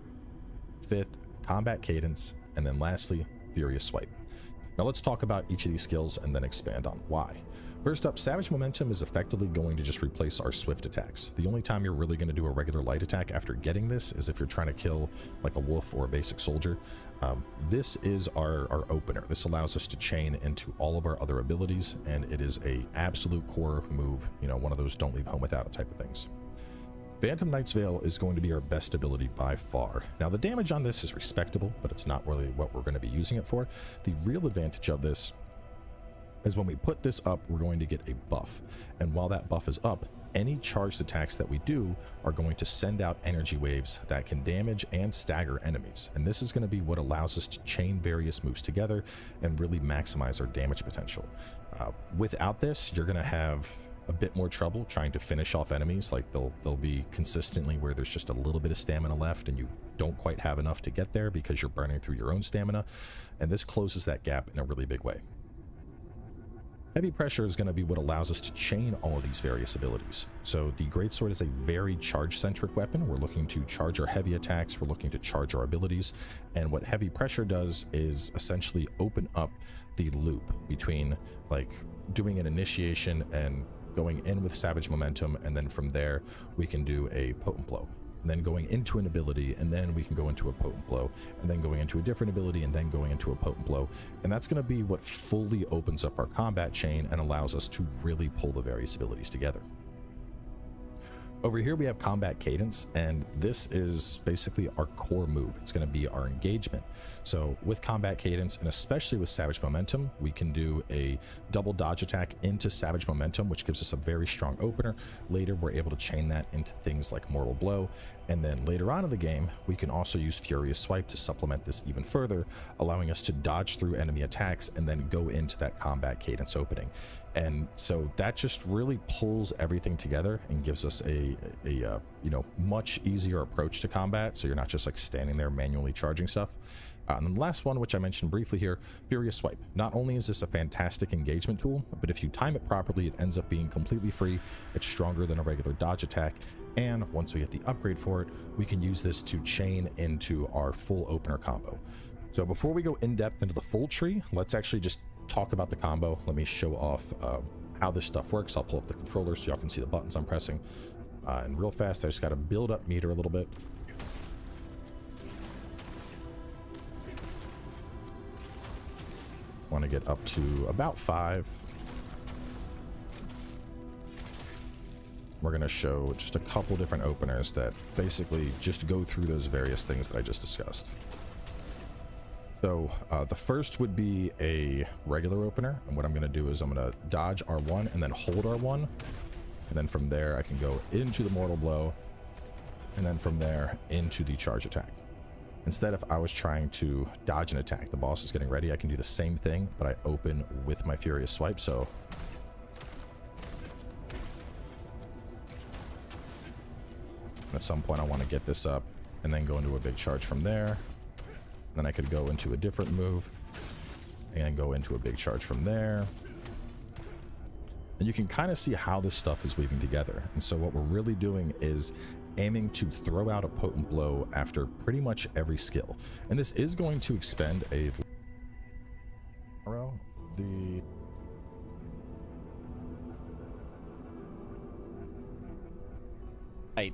Fifth, Combat Cadence. And then lastly, Furious Swipe. Now let's talk about each of these skills and then expand on why. First up, Savage Momentum is effectively going to just replace our swift attacks. The only time you're really going to do a regular light attack after getting this is if you're trying to kill like a wolf or a basic soldier. This is our opener. This allows us to chain into all of our other abilities, and it is a absolute core move, you know, one of those don't leave home without it type of things. Phantom Knight's Veil is going to be our best ability by far. Now the damage on this is respectable, but it's not really what we're going to be using it for. The real advantage of this is when we put this up, we're going to get a buff. And while that buff is up, any charged attacks that we do are going to send out energy waves that can damage and stagger enemies. And this is going to be what allows us to chain various moves together and really maximize our damage potential. Without this, you're going to have a bit more trouble trying to finish off enemies. Like they'll be consistently where there's just a little bit of stamina left and you don't quite have enough to get there because you're burning through your own stamina. And this closes that gap in a really big way. Heavy Pressure is going to be what allows us to chain all of these various abilities. So the greatsword is a very charge-centric weapon. We're looking to charge our heavy attacks, we're looking to charge our abilities, and what Heavy Pressure does is essentially open up the loop between like doing an initiation and going in with Savage Momentum, and then from there we can do a Potent Blow. And then going into an ability, and then we can go into a potent blow, and then going into a different ability, and then going into a potent blow. And that's going to be what fully opens up our combat chain and allows us to really pull the various abilities together. Over here we have combat cadence, and this is basically our core move. It's going to be our engagement. So with combat cadence, and especially with savage momentum, we can do a double dodge attack into savage momentum, which gives us a very strong opener. Later we're able to chain that into things like mortal blow, and then later on in the game we can also use furious swipe to supplement this even further, allowing us to dodge through enemy attacks and then go into that combat cadence opening. And so that just really pulls everything together and gives us a you know, much easier approach to combat, so you're not just like standing there manually charging stuff. And then the last one, which I mentioned briefly here, Furious Swipe. Not only is this a fantastic engagement tool, but if you time it properly, it ends up being completely free. It's stronger than a regular dodge attack, and once we get the upgrade for it, we can use this to chain into our full opener combo. So before we go in depth into the full tree, let's actually just talk about the combo. Let me show off how this stuff works. I'll pull up the controller so y'all can see the buttons I'm pressing. And real fast, I just got to build up meter a little bit. Want to get up to about 5. We're going to show just a couple different openers that basically just go through those various things that I just discussed. So the first would be a regular opener, and what I'm going to do is I'm going to dodge R1 and then hold R1, and then from there I can go into the mortal blow, and then from there into the charge attack. Instead, if I was trying to dodge an attack, the boss is getting ready, I can do the same thing, but I open with my furious swipe. So at some point I want to get this up and then go into a big charge from there. Then I could go into a different move and go into a big charge from there. And you can kind of see how this stuff is weaving together. And so what we're really doing is aiming to throw out a potent blow after pretty much every skill. And this is going to expend a... the... Right.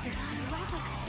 eyes of Maluca.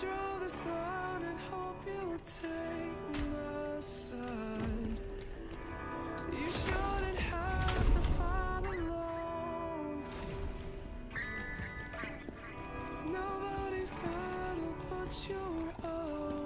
Draw this line and hope you'll take my side. You shouldn't have to fight alone. It's nobody's battle but your own.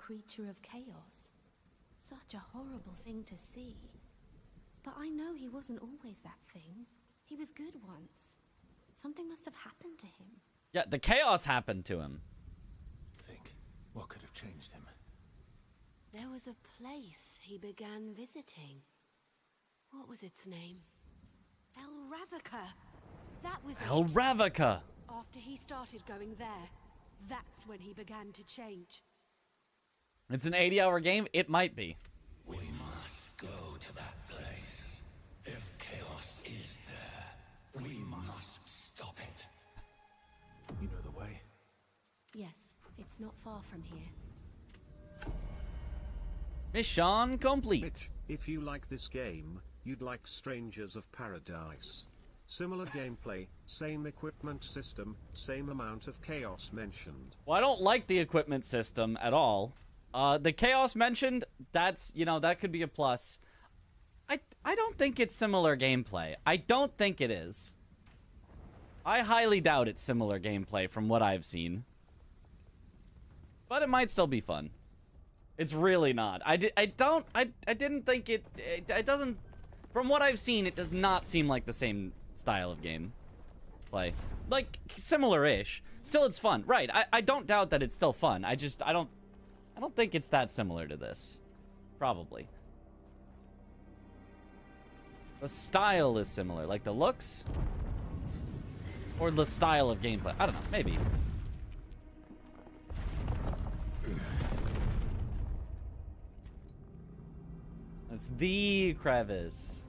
creature of chaos. Such a horrible thing to see. But I know he wasn't always that thing. He was good once. Something must have happened to him. Yeah, the chaos happened to him. Think, what could have changed him? There was a place he began visiting. What was its name? El Ravaka. That was El it. Ravaka. After he started going there, that's when he began to change. It's an 80-hour game. It might be. We must go to that place. If chaos is there, we must stop it. You know the way? Yes, it's not far from here. Mission complete. Mitch, if you like this game, you'd like Strangers of Paradise. Similar gameplay, same equipment system, same amount of chaos mentioned. Well, I don't like the equipment system at all. The chaos mentioned, that's, you know, that could be a plus. I don't think it's similar gameplay. I don't think it is. I highly doubt it's similar gameplay from what I've seen. But it might still be fun. It's really not. I didn't think it doesn't, from what I've seen, it does not seem like the same style of game play. Like, similar-ish. Still, it's fun. Right, I don't doubt that it's still fun. I don't think it's that similar to this. Probably. The style is similar. Like, the looks? Or the style of gameplay. I don't know. Maybe. It's the crevice.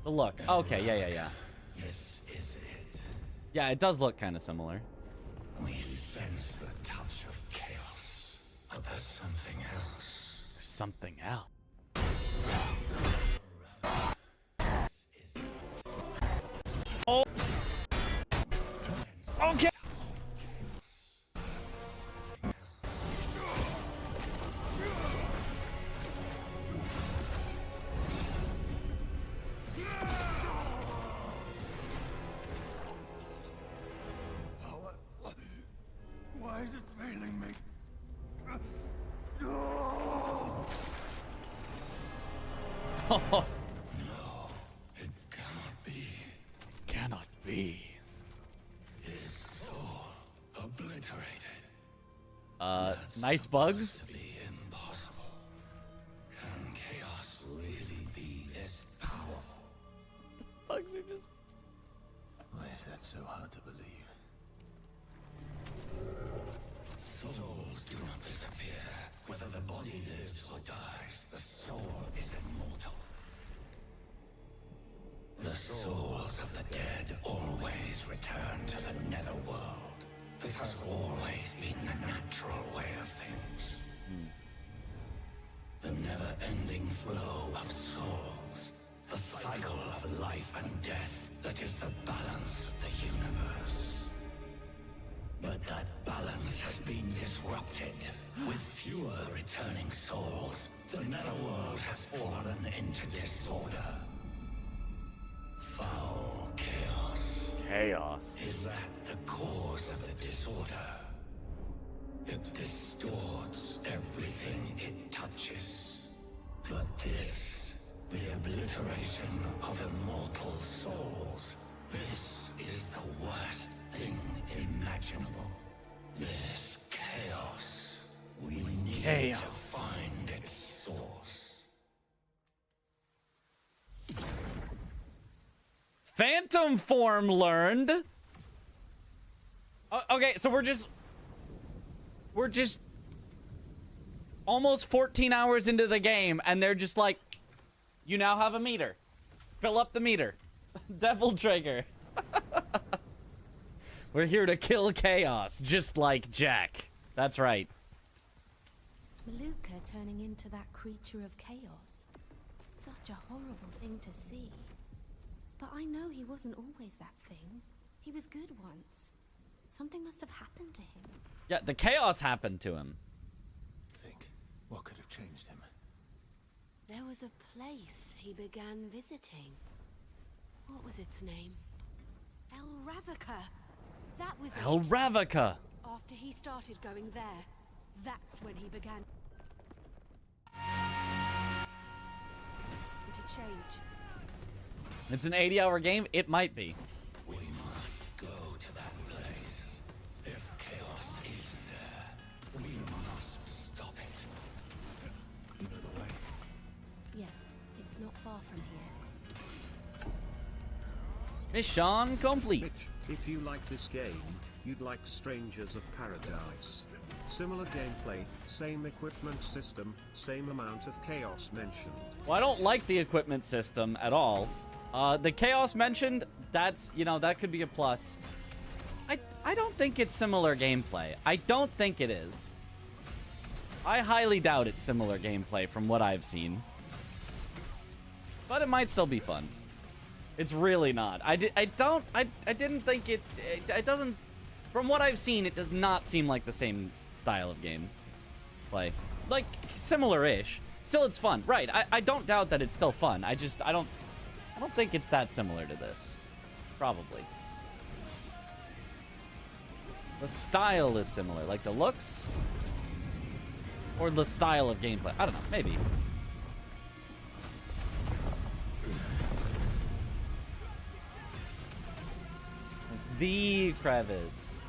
The look. Okay, yeah. This is it. Yeah, it does look kind of similar. We sense the touch of chaos, but there's something else. There's something else. Oh. Okay. Why is it failing me? Oh. No, it cannot be. Cannot be. His soul obliterated. Nice bugs? Be impossible. Can chaos really be this powerful? Bugs are just... Why is that so hard to believe? Souls do not disappear. Whether the body lives or dies, the soul is immortal. The souls of the dead always return to the netherworld. This has always been the natural way of things. The never-ending flow of souls. The cycle of life and death that is the balance of the universe. But that balance has been disrupted. With fewer returning souls, the netherworld has fallen into disorder. Foul chaos. Chaos. Is that the cause of the disorder? It distorts everything it touches. But this, the obliteration of immortal souls, this is the worst thing imaginable. This chaos. We need to find its source. Phantom form learned. Okay, so we're just almost 14 hours into the game, and they're just like, you now have a meter. Fill up the meter. Devil trigger. We're here to kill chaos, just like Jack. That's right. Maluca turning into that creature of chaos. Such a horrible thing to see. But I know he wasn't always that thing. He was good once. Something must have happened to him. Yeah, the chaos happened to him. Think, what could have changed him? There was a place he began visiting. What was its name? El Ravaka. That was El it. Ravaka. After he started going there, that's when he began. To change. It's an 80-hour game? It might be. We must go to that place. If chaos is there, we must stop it. You know the way? Yes, it's not far from here. Mission complete. If you like this game, you'd like Strangers of Paradise. Similar gameplay, same equipment system, same amount of chaos mentioned. Well, I don't like the equipment system at all. The chaos mentioned, that's, you know, that could be a plus. I don't think it's similar gameplay. I don't think it is. I highly doubt it's similar gameplay from what I've seen. But it might still be fun. It's really not. I didn't think it doesn't, from what I've seen, it does not seem like the same style of game play. Like, similar-ish. Still, it's fun. Right, I don't doubt that it's still fun. I don't think it's that similar to this. Probably. The style is similar. Like, the looks? Or the style of gameplay. I don't know. Maybe. It's the crevice.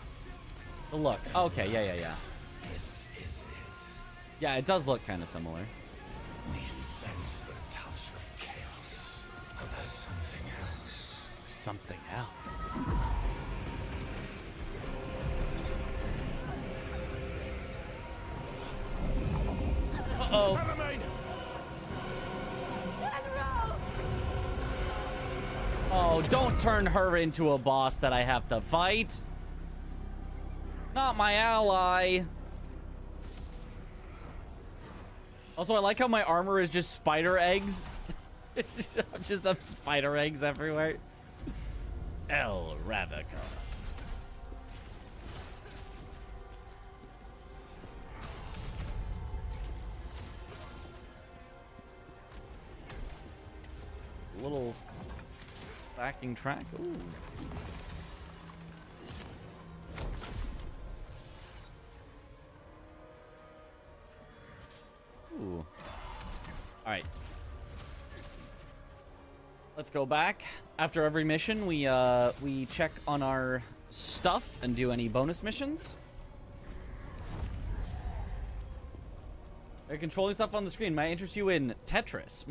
The look. Okay, yeah. This is it. Yeah, it does look kind of similar. We sense the touch of chaos, but there's something else. Something else. Uh-oh. Oh, don't turn her into a boss that I have to fight. Not my ally. Also, I like how my armor is just spider eggs. Just have spider eggs everywhere. El Ravnica. Little backing track. Ooh. Ooh. All right. Let's go back. After every mission, we check on our stuff and do any bonus missions. Are you controlling stuff on the screen? Might interest you in Tetris.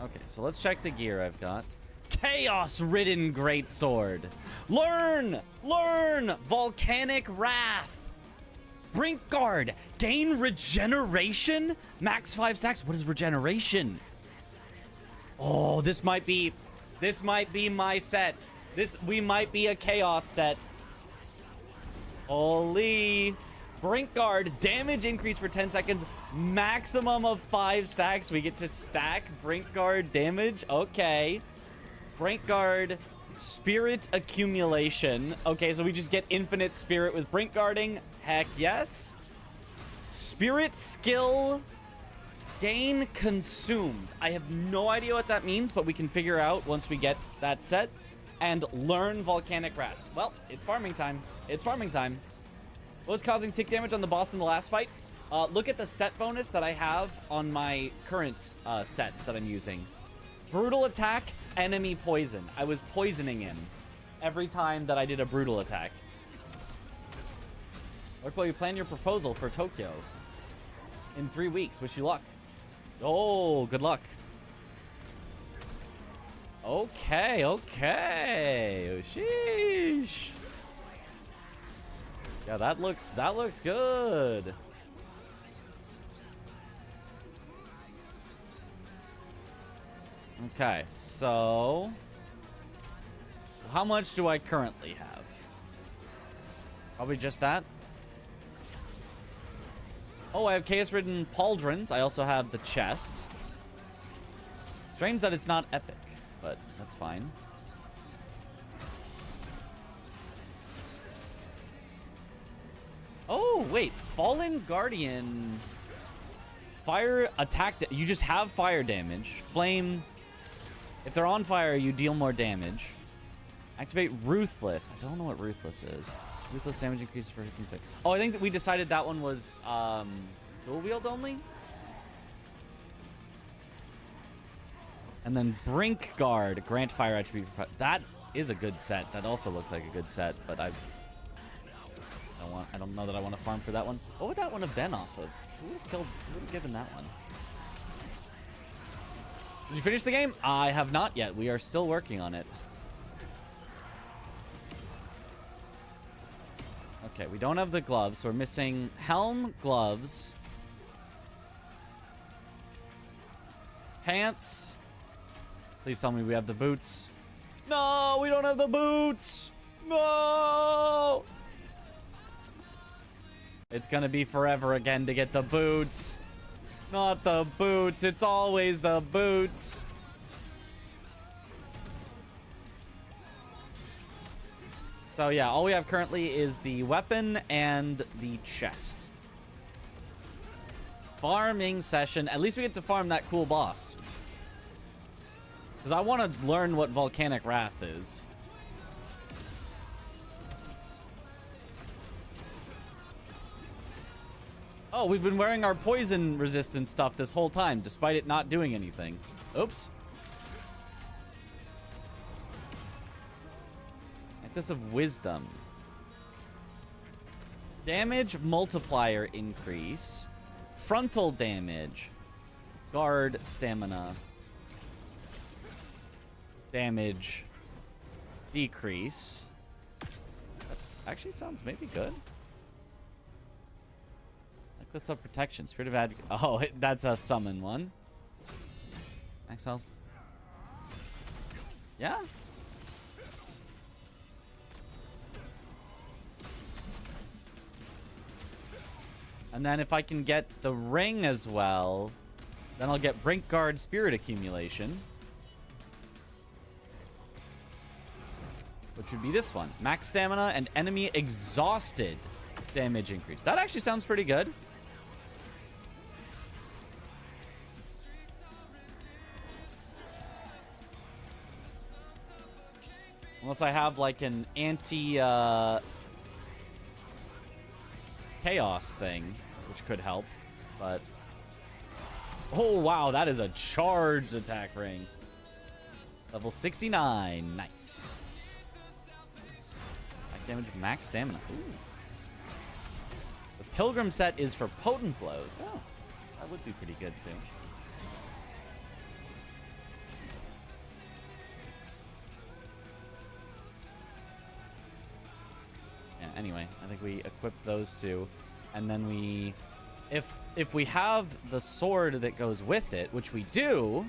Okay, so let's check the gear I've got. Chaos-ridden greatsword. Learn! Volcanic Wrath. Brink Guard. Gain regeneration. Max 5 stacks. What is regeneration? Oh, this might be my set. We might be a chaos set. Holy. Brink Guard. Damage increase for 10 seconds. Maximum of 5 stacks. We get to stack Brink Guard damage. Okay. Brink Guard. Spirit accumulation. Okay, so we just get infinite spirit with Brink Guarding. Heck yes. Spirit skill. Gain consumed. I have no idea what that means, but we can figure out once we get that set. And learn Volcanic Wrath. Well, it's farming time. It's farming time. What was causing tick damage on the boss in the last fight? Look at the set bonus that I have on my current set that I'm using. Brutal attack, enemy poison. I was poisoning him every time that I did a brutal attack. Orko, you plan your proposal for Tokyo in 3 weeks. Wish you luck. Oh, good luck. Okay. Sheesh. Yeah, that looks good. Okay, so how much do I currently have? Probably just that. Oh, I have chaos-ridden pauldrons. I also have the chest. Strange that it's not epic, but that's fine. Oh, wait. Fallen Guardian. Fire attack. You just have fire damage. Flame. If they're on fire, you deal more damage. Activate Ruthless. I don't know what Ruthless is. Ruthless damage increases for 15 seconds. Oh, I think that we decided that one was dual wield only. And then Brink Guard, grant fire attribute. That is a good set. That also looks like a good set, but I don't know that I want to farm for that one. What would that one have been off of? Who would have given that one? Did you finish the game? I have not yet. We are still working on it. Okay, we don't have the gloves, so we're missing helm, gloves, pants. Please tell me we have the boots. No, we don't have the boots. No. It's gonna be forever again to get the boots. Not the boots. It's always the boots. So yeah, all we have currently is the weapon and the chest. Farming session. At least we get to farm that cool boss. Because I want to learn what Volcanic Wrath is. Oh, we've been wearing our poison resistance stuff this whole time, despite it not doing anything. Oops. Necklace of Wisdom. Damage multiplier increase. Frontal damage. Guard stamina. Damage decrease. That actually sounds maybe good. Necklace of Protection. Spirit of Advocate. Oh, that's a summon one. Max health. Yeah. And then if I can get the ring as well, then I'll get Brink Guard Spirit Accumulation. Which would be this one. Max Stamina and Enemy Exhausted damage increase. That actually sounds pretty good. Unless I have like an anti chaos thing, which could help, but oh wow, that is a charged attack ring. Level 69. Nice. Attack damage, max stamina. Ooh. The Pilgrim set is for potent blows. Oh, that would be pretty good too. Anyway, I think we equip those two, and then we, if we have the sword that goes with it, which we do,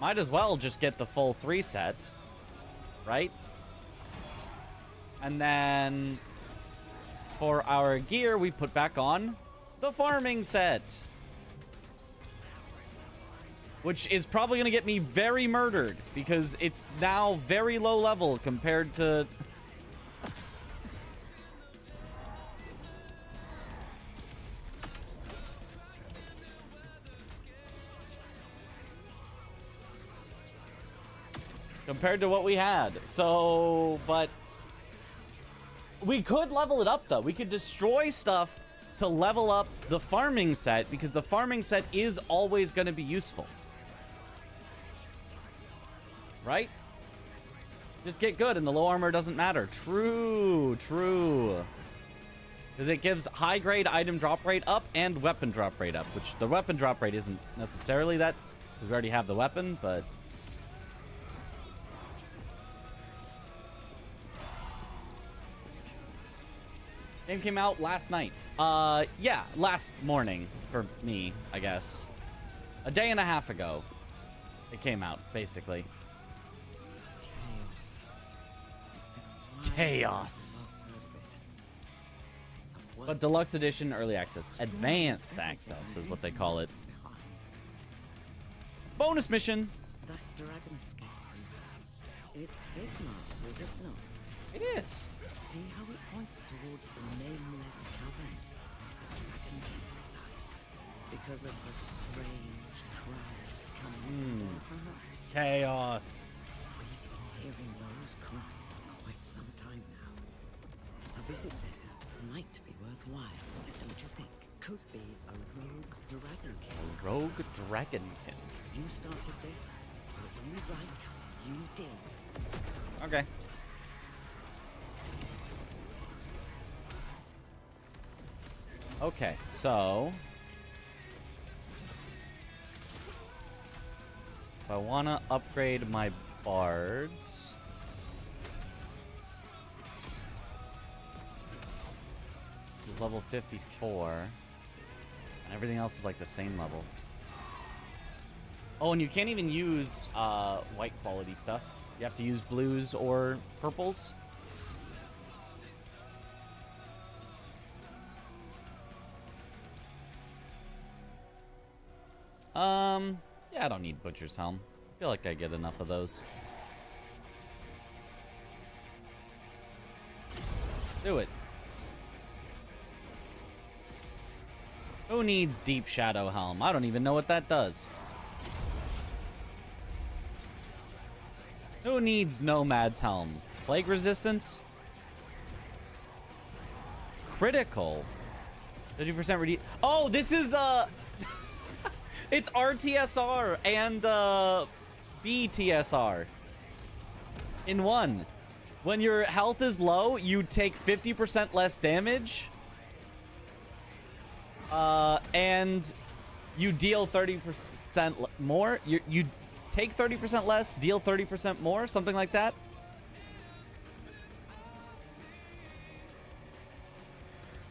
might as well just get the full 3 set, right? And then for our gear, we put back on the farming set, which is probably going to get me very murdered because it's now very low level compared to... compared to what we had. So, but we could level it up though. We could destroy stuff to level up the farming set because the farming set is always going to be useful. Right? Just get good and the low armor doesn't matter. True, true. Because it gives high grade item drop rate up and weapon drop rate up, which the weapon drop rate isn't necessarily that because we already have the weapon, but... Game came out last night. Yeah, last morning for me, I guess. A day and a half ago, it came out, basically. Chaos. But deluxe edition, early access, advanced access is what they call it. Bonus mission. That dragon scar. It's his mark, is it not? It is. See how it points towards the nameless Khazan, the dragon inside, because of the strange cries coming from perhaps. Chaos. hearing those cries for quite some time now. A visit there might be worthwhile, don't you think? Could be a rogue dragonkin. Rogue dragonkin. You started this, so it's only right you did. Okay. Okay, so if I want to upgrade my bards, is level 54, and everything else is like the same level. Oh, and you can't even use white quality stuff. You have to use blues or purples. Yeah, I don't need Butcher's Helm. I feel like I get enough of those. Do it. Who needs Deep Shadow Helm? I don't even know what that does. Who needs Nomad's Helm? Plague resistance? Critical. 50% ready. Oh, this is it's RTSR and BTSR in one. When your health is low, you take 50% less damage. And you deal 30% more. You take 30% less, deal 30% more, something like that.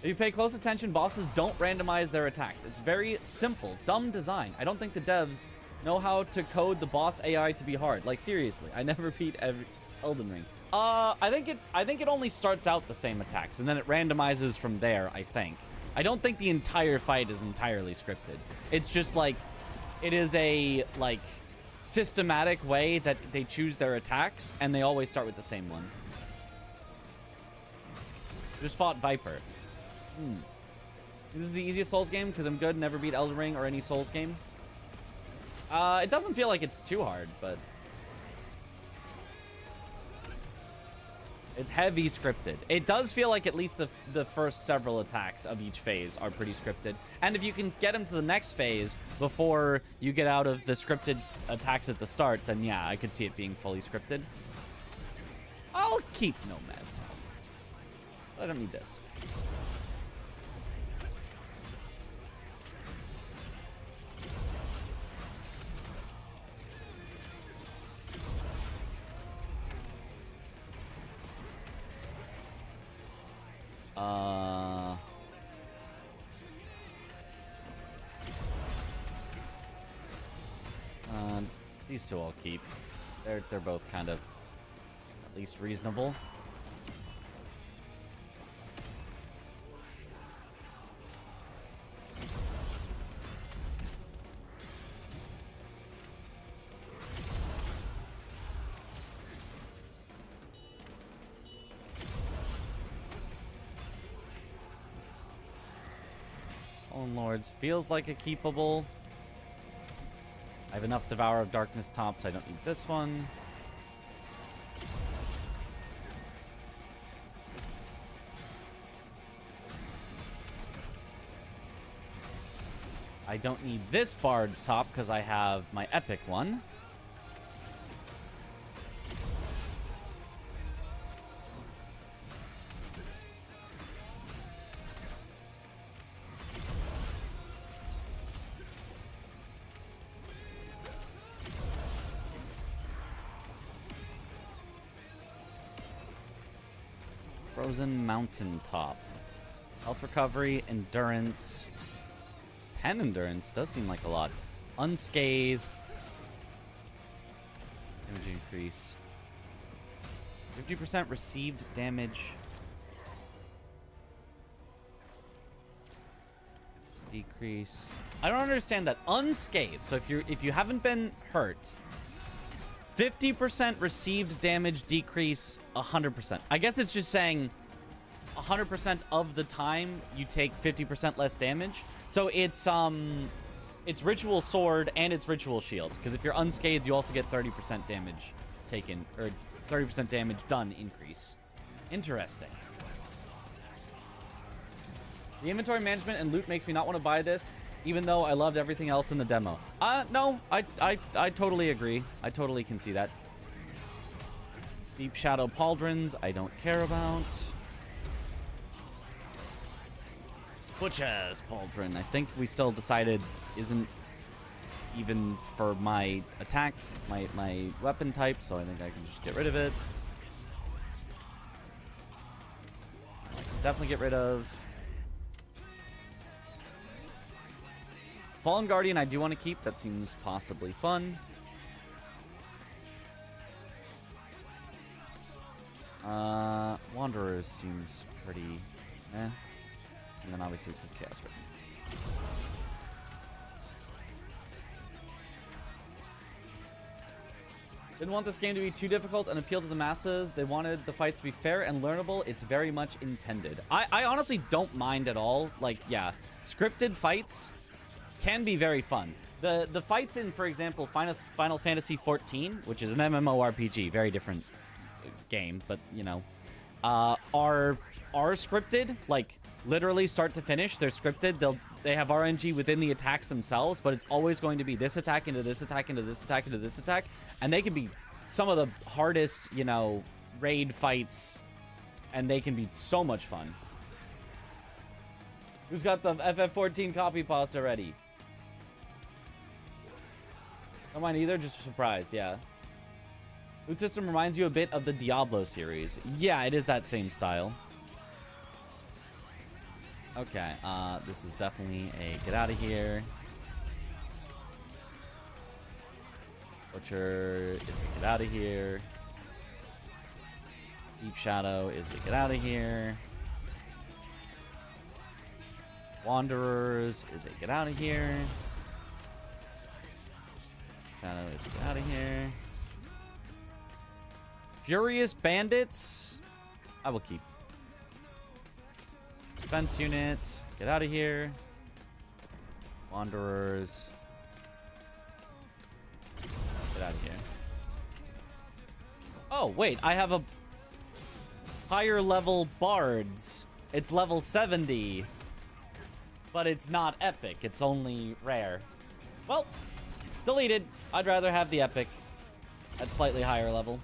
If you pay close attention, bosses don't randomize their attacks. It's very simple, dumb design. I don't think the devs know how to code the boss AI to be hard. Like, seriously, I never beat every Elden Ring. I think it only starts out the same attacks, and then it randomizes from there, I think. I don't think the entire fight is entirely scripted. It's just like, it is a, like, systematic way that they choose their attacks, and they always start with the same one. Just fought Viper. This is the easiest Souls game because I'm good, never beat Elden Ring or any Souls game. It doesn't feel like it's too hard, but it's heavy scripted. It does feel like at least the first several attacks of each phase are pretty scripted. And if you can get them to the next phase before you get out of the scripted attacks at the start, then yeah, I could see it being fully scripted. I'll keep Nomad's Helm. I don't need this. These two I'll keep. They're both kind of at least reasonable. Fallen Lords feels like a keepable. I have enough Devourer of Darkness tops. I don't need this one. I don't need this Bard's top because I have my epic one. Frozen Mountaintop. Health recovery, endurance. Pen endurance does seem like a lot. Unscathed. Damage increase. 50% received damage. Decrease. I don't understand that. Unscathed. So if you haven't been hurt, 50% received damage decrease 100%. I guess it's just saying 100% of the time you take 50% less damage. So it's Ritual Sword and it's Ritual Shield. Because if you're unscathed, you also get 30% damage taken, or 30% damage done increase. Interesting. The inventory management and loot makes me not want to buy this, even though I loved everything else in the demo. No, I totally agree. I totally can see that. Deep Shadow Pauldrons, I don't care about. Butcher's Pauldron, I think we still decided isn't even for my attack, my weapon type, so I think I can just get rid of it. I can definitely get rid of. Fallen Guardian I do want to keep. That seems possibly fun. Wanderers seems pretty eh. And then obviously we keep Chaos Written. Didn't want this game to be too difficult and appeal to the masses. They wanted the fights to be fair and learnable. It's very much intended. I honestly don't mind at all. Like, yeah, scripted fights can be very fun. The fights in, for example, Final Fantasy XIV, which is an MMORPG, very different game, but, you know, are scripted, like, literally start to finish. They're scripted. They have RNG within the attacks themselves, but it's always going to be this attack into this attack into this attack into this attack, and they can be some of the hardest, you know, raid fights, and they can be so much fun. Who's got the FF14 copy pasta ready? Don't mind either, just surprised, yeah. Loot system reminds you a bit of the Diablo series. Yeah, it is that same style. Okay, this is definitely a get out of here. Butcher is a get out of here. Deep Shadow is a get out of here. Wanderers is a get out of here. Shadow is a get out of here. Furious Bandits, I will keep. Defense unit, get out of here. Wanderers, get out of here. Oh, wait, I have a higher level bards. It's level 70, but it's not epic. It's only rare. Well, deleted. I'd rather have the epic at slightly higher level.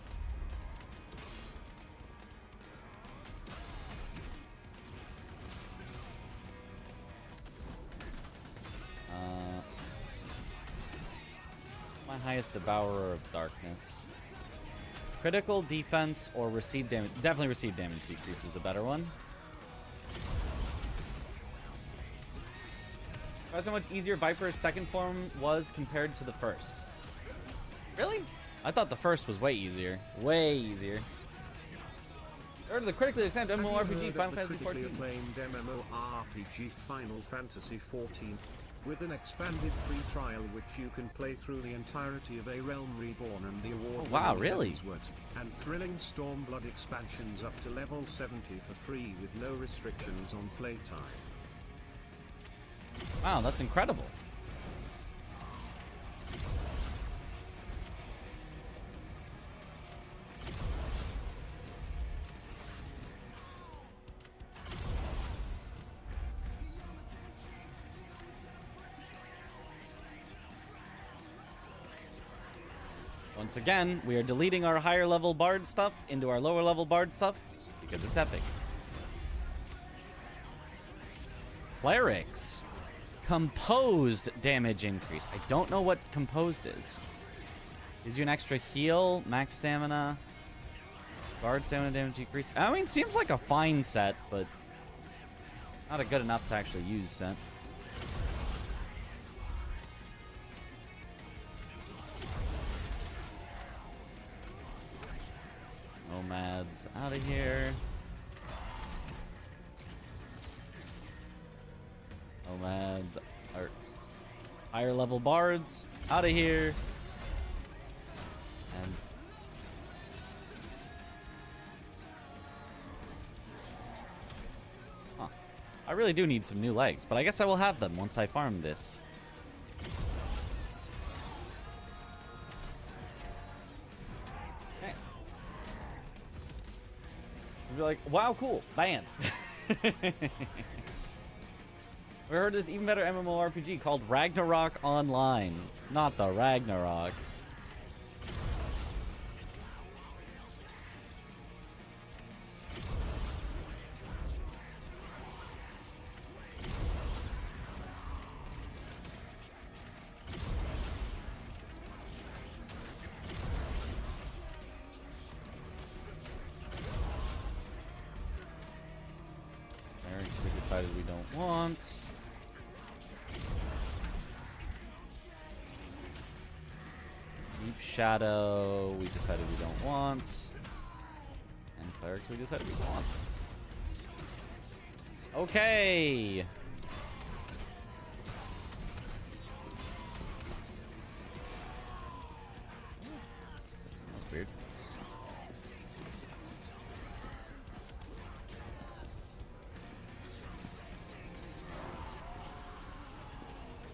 My highest Devourer of Darkness. Critical, defense, or receive damage. Definitely receive damage decrease is the better one. That's how much easier Viper's second form was compared to the first. Really? I thought the first was way easier. Way easier. Or the critically acclaimed MMORPG Final Fantasy XIV. Critically acclaimed MMORPG Final Fantasy XIV. With an expanded free trial which you can play through the entirety of A Realm Reborn and the award. Oh, wow, really? And thrilling Stormblood expansions up to level 70 for free with no restrictions on playtime. Wow, that's incredible. Once again, we are deleting our higher level bard stuff into our lower level bard stuff because it's epic. Clerics. Composed damage increase. I don't know what composed is. Gives you an extra heal, max stamina, guard stamina damage decrease. I mean, seems like a fine set, but not a good enough to actually use set. Nomads out of here. Nomads are higher level bards out of here. And I really do need some new legs, but I guess I will have them once I farm this. be like, wow, cool, banned. We heard this even better MMORPG called Ragnarok Online. Not the Ragnarok. Barracks we decided we don't want. Deep Shadow we decided we don't want. And Clerics we decided we want. Okay. That's weird.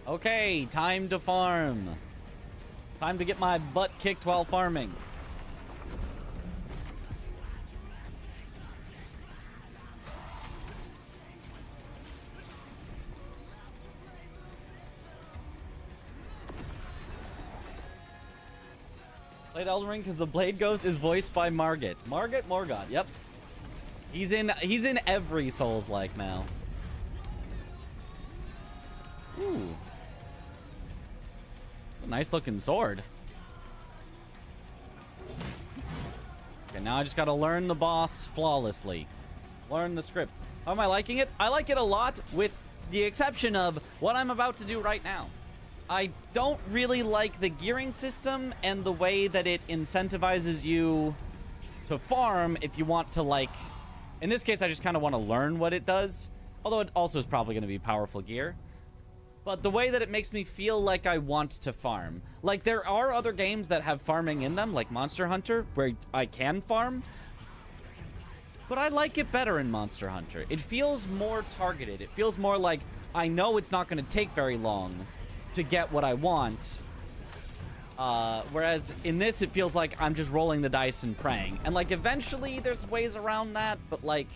Okay, time to farm. Time to get my butt kicked while farming. Played Elden Ring because the Blade Ghost is voiced by Margit. Margit Morgott, yep. He's in every Souls-like now. Ooh. Nice looking sword. Okay, now I just gotta learn the boss flawlessly. Learn the script. How am I liking it? I like it a lot, with the exception of what I'm about to do right now. I don't really like the gearing system and the way that it incentivizes you to farm if you want to, like... In this case, I just kind of want to learn what it does. Although it also is probably going to be powerful gear. But the way that it makes me feel like I want to farm. Like, there are other games that have farming in them, like Monster Hunter, where I can farm. But I like it better in Monster Hunter. It feels more targeted. It feels more like I know it's not going to take very long to get what I want. Whereas in this, it feels like I'm just rolling the dice and praying. And, like, eventually there's ways around that, but, like...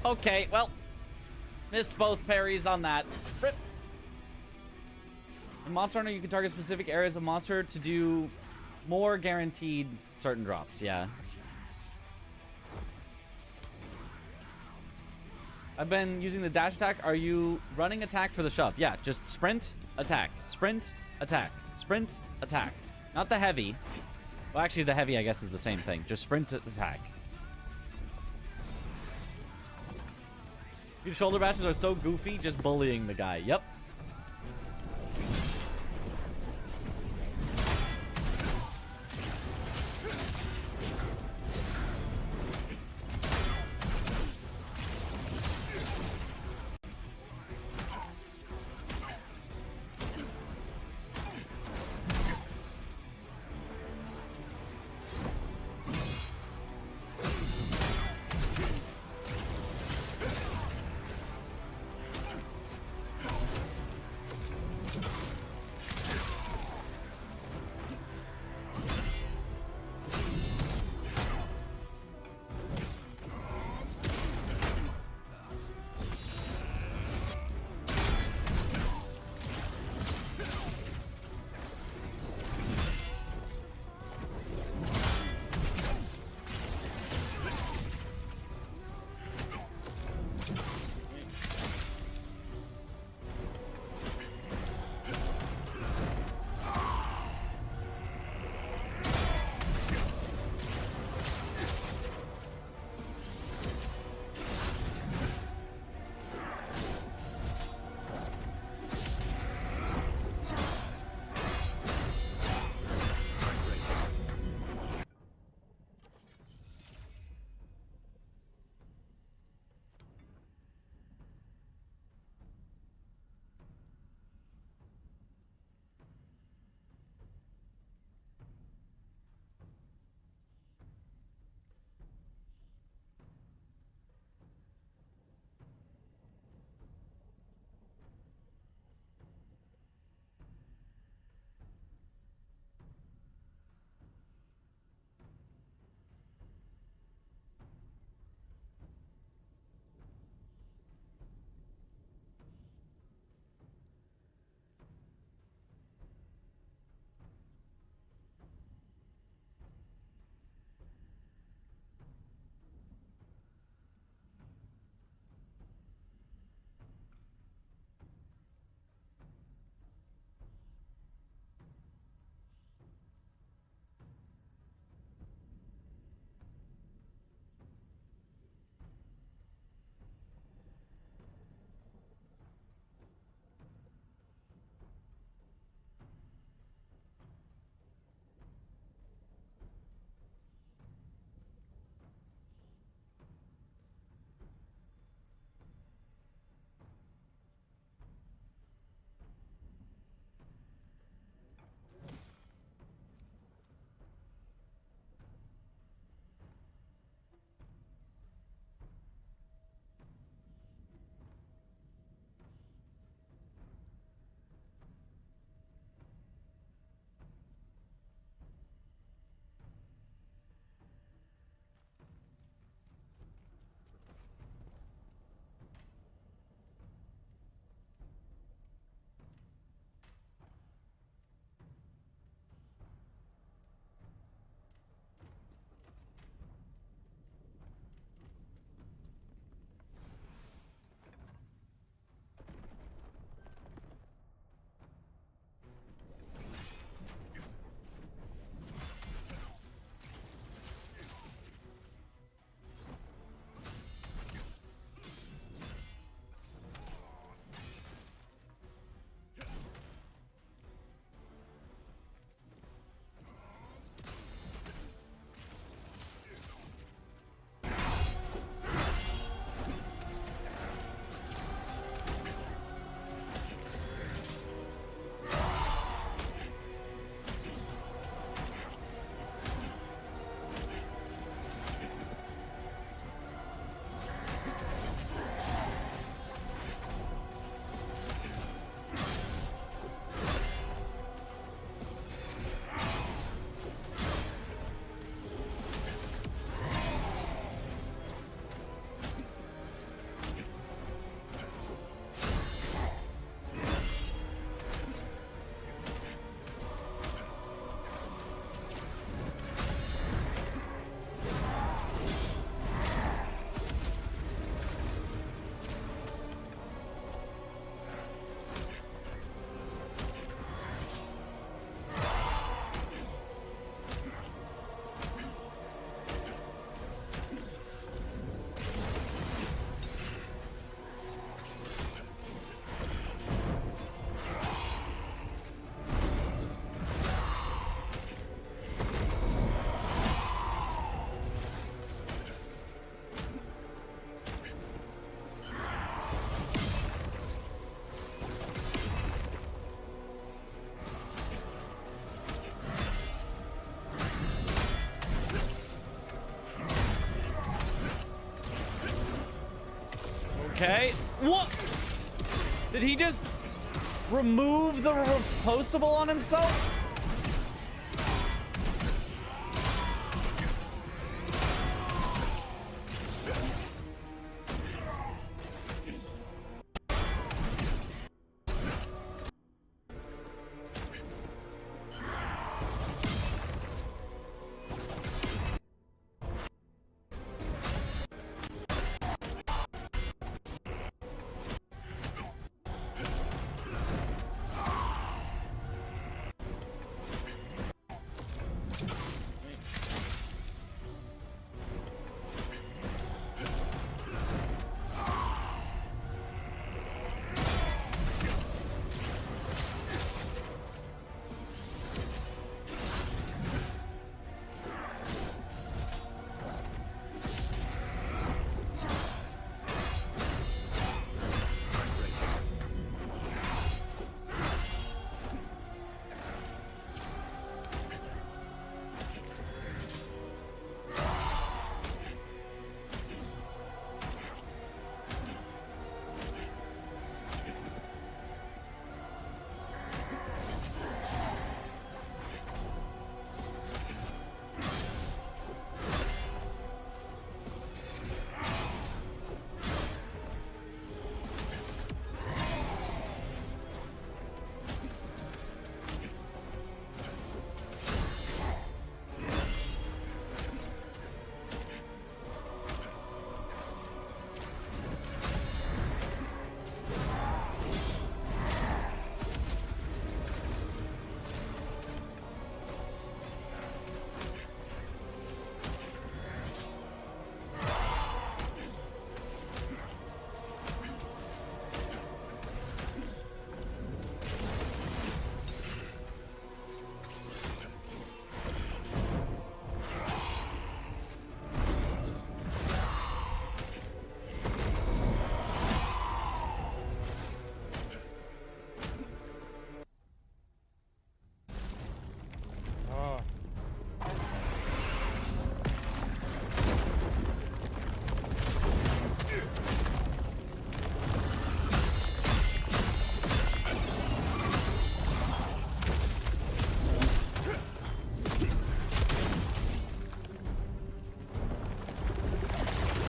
Okay, well, missed both parries on that. Rip. In Monster Hunter, you can target specific areas of monster to do more guaranteed certain drops, yeah. I've been using the dash attack. Are you running attack for the shove? Yeah, just sprint, attack, sprint, attack, sprint, attack. Not the heavy. Well, actually, the heavy, I guess, is the same thing. Just sprint, attack. These shoulder bashes are so goofy, just bullying the guy. Yep. Okay. What? Did he just remove the repostable on himself?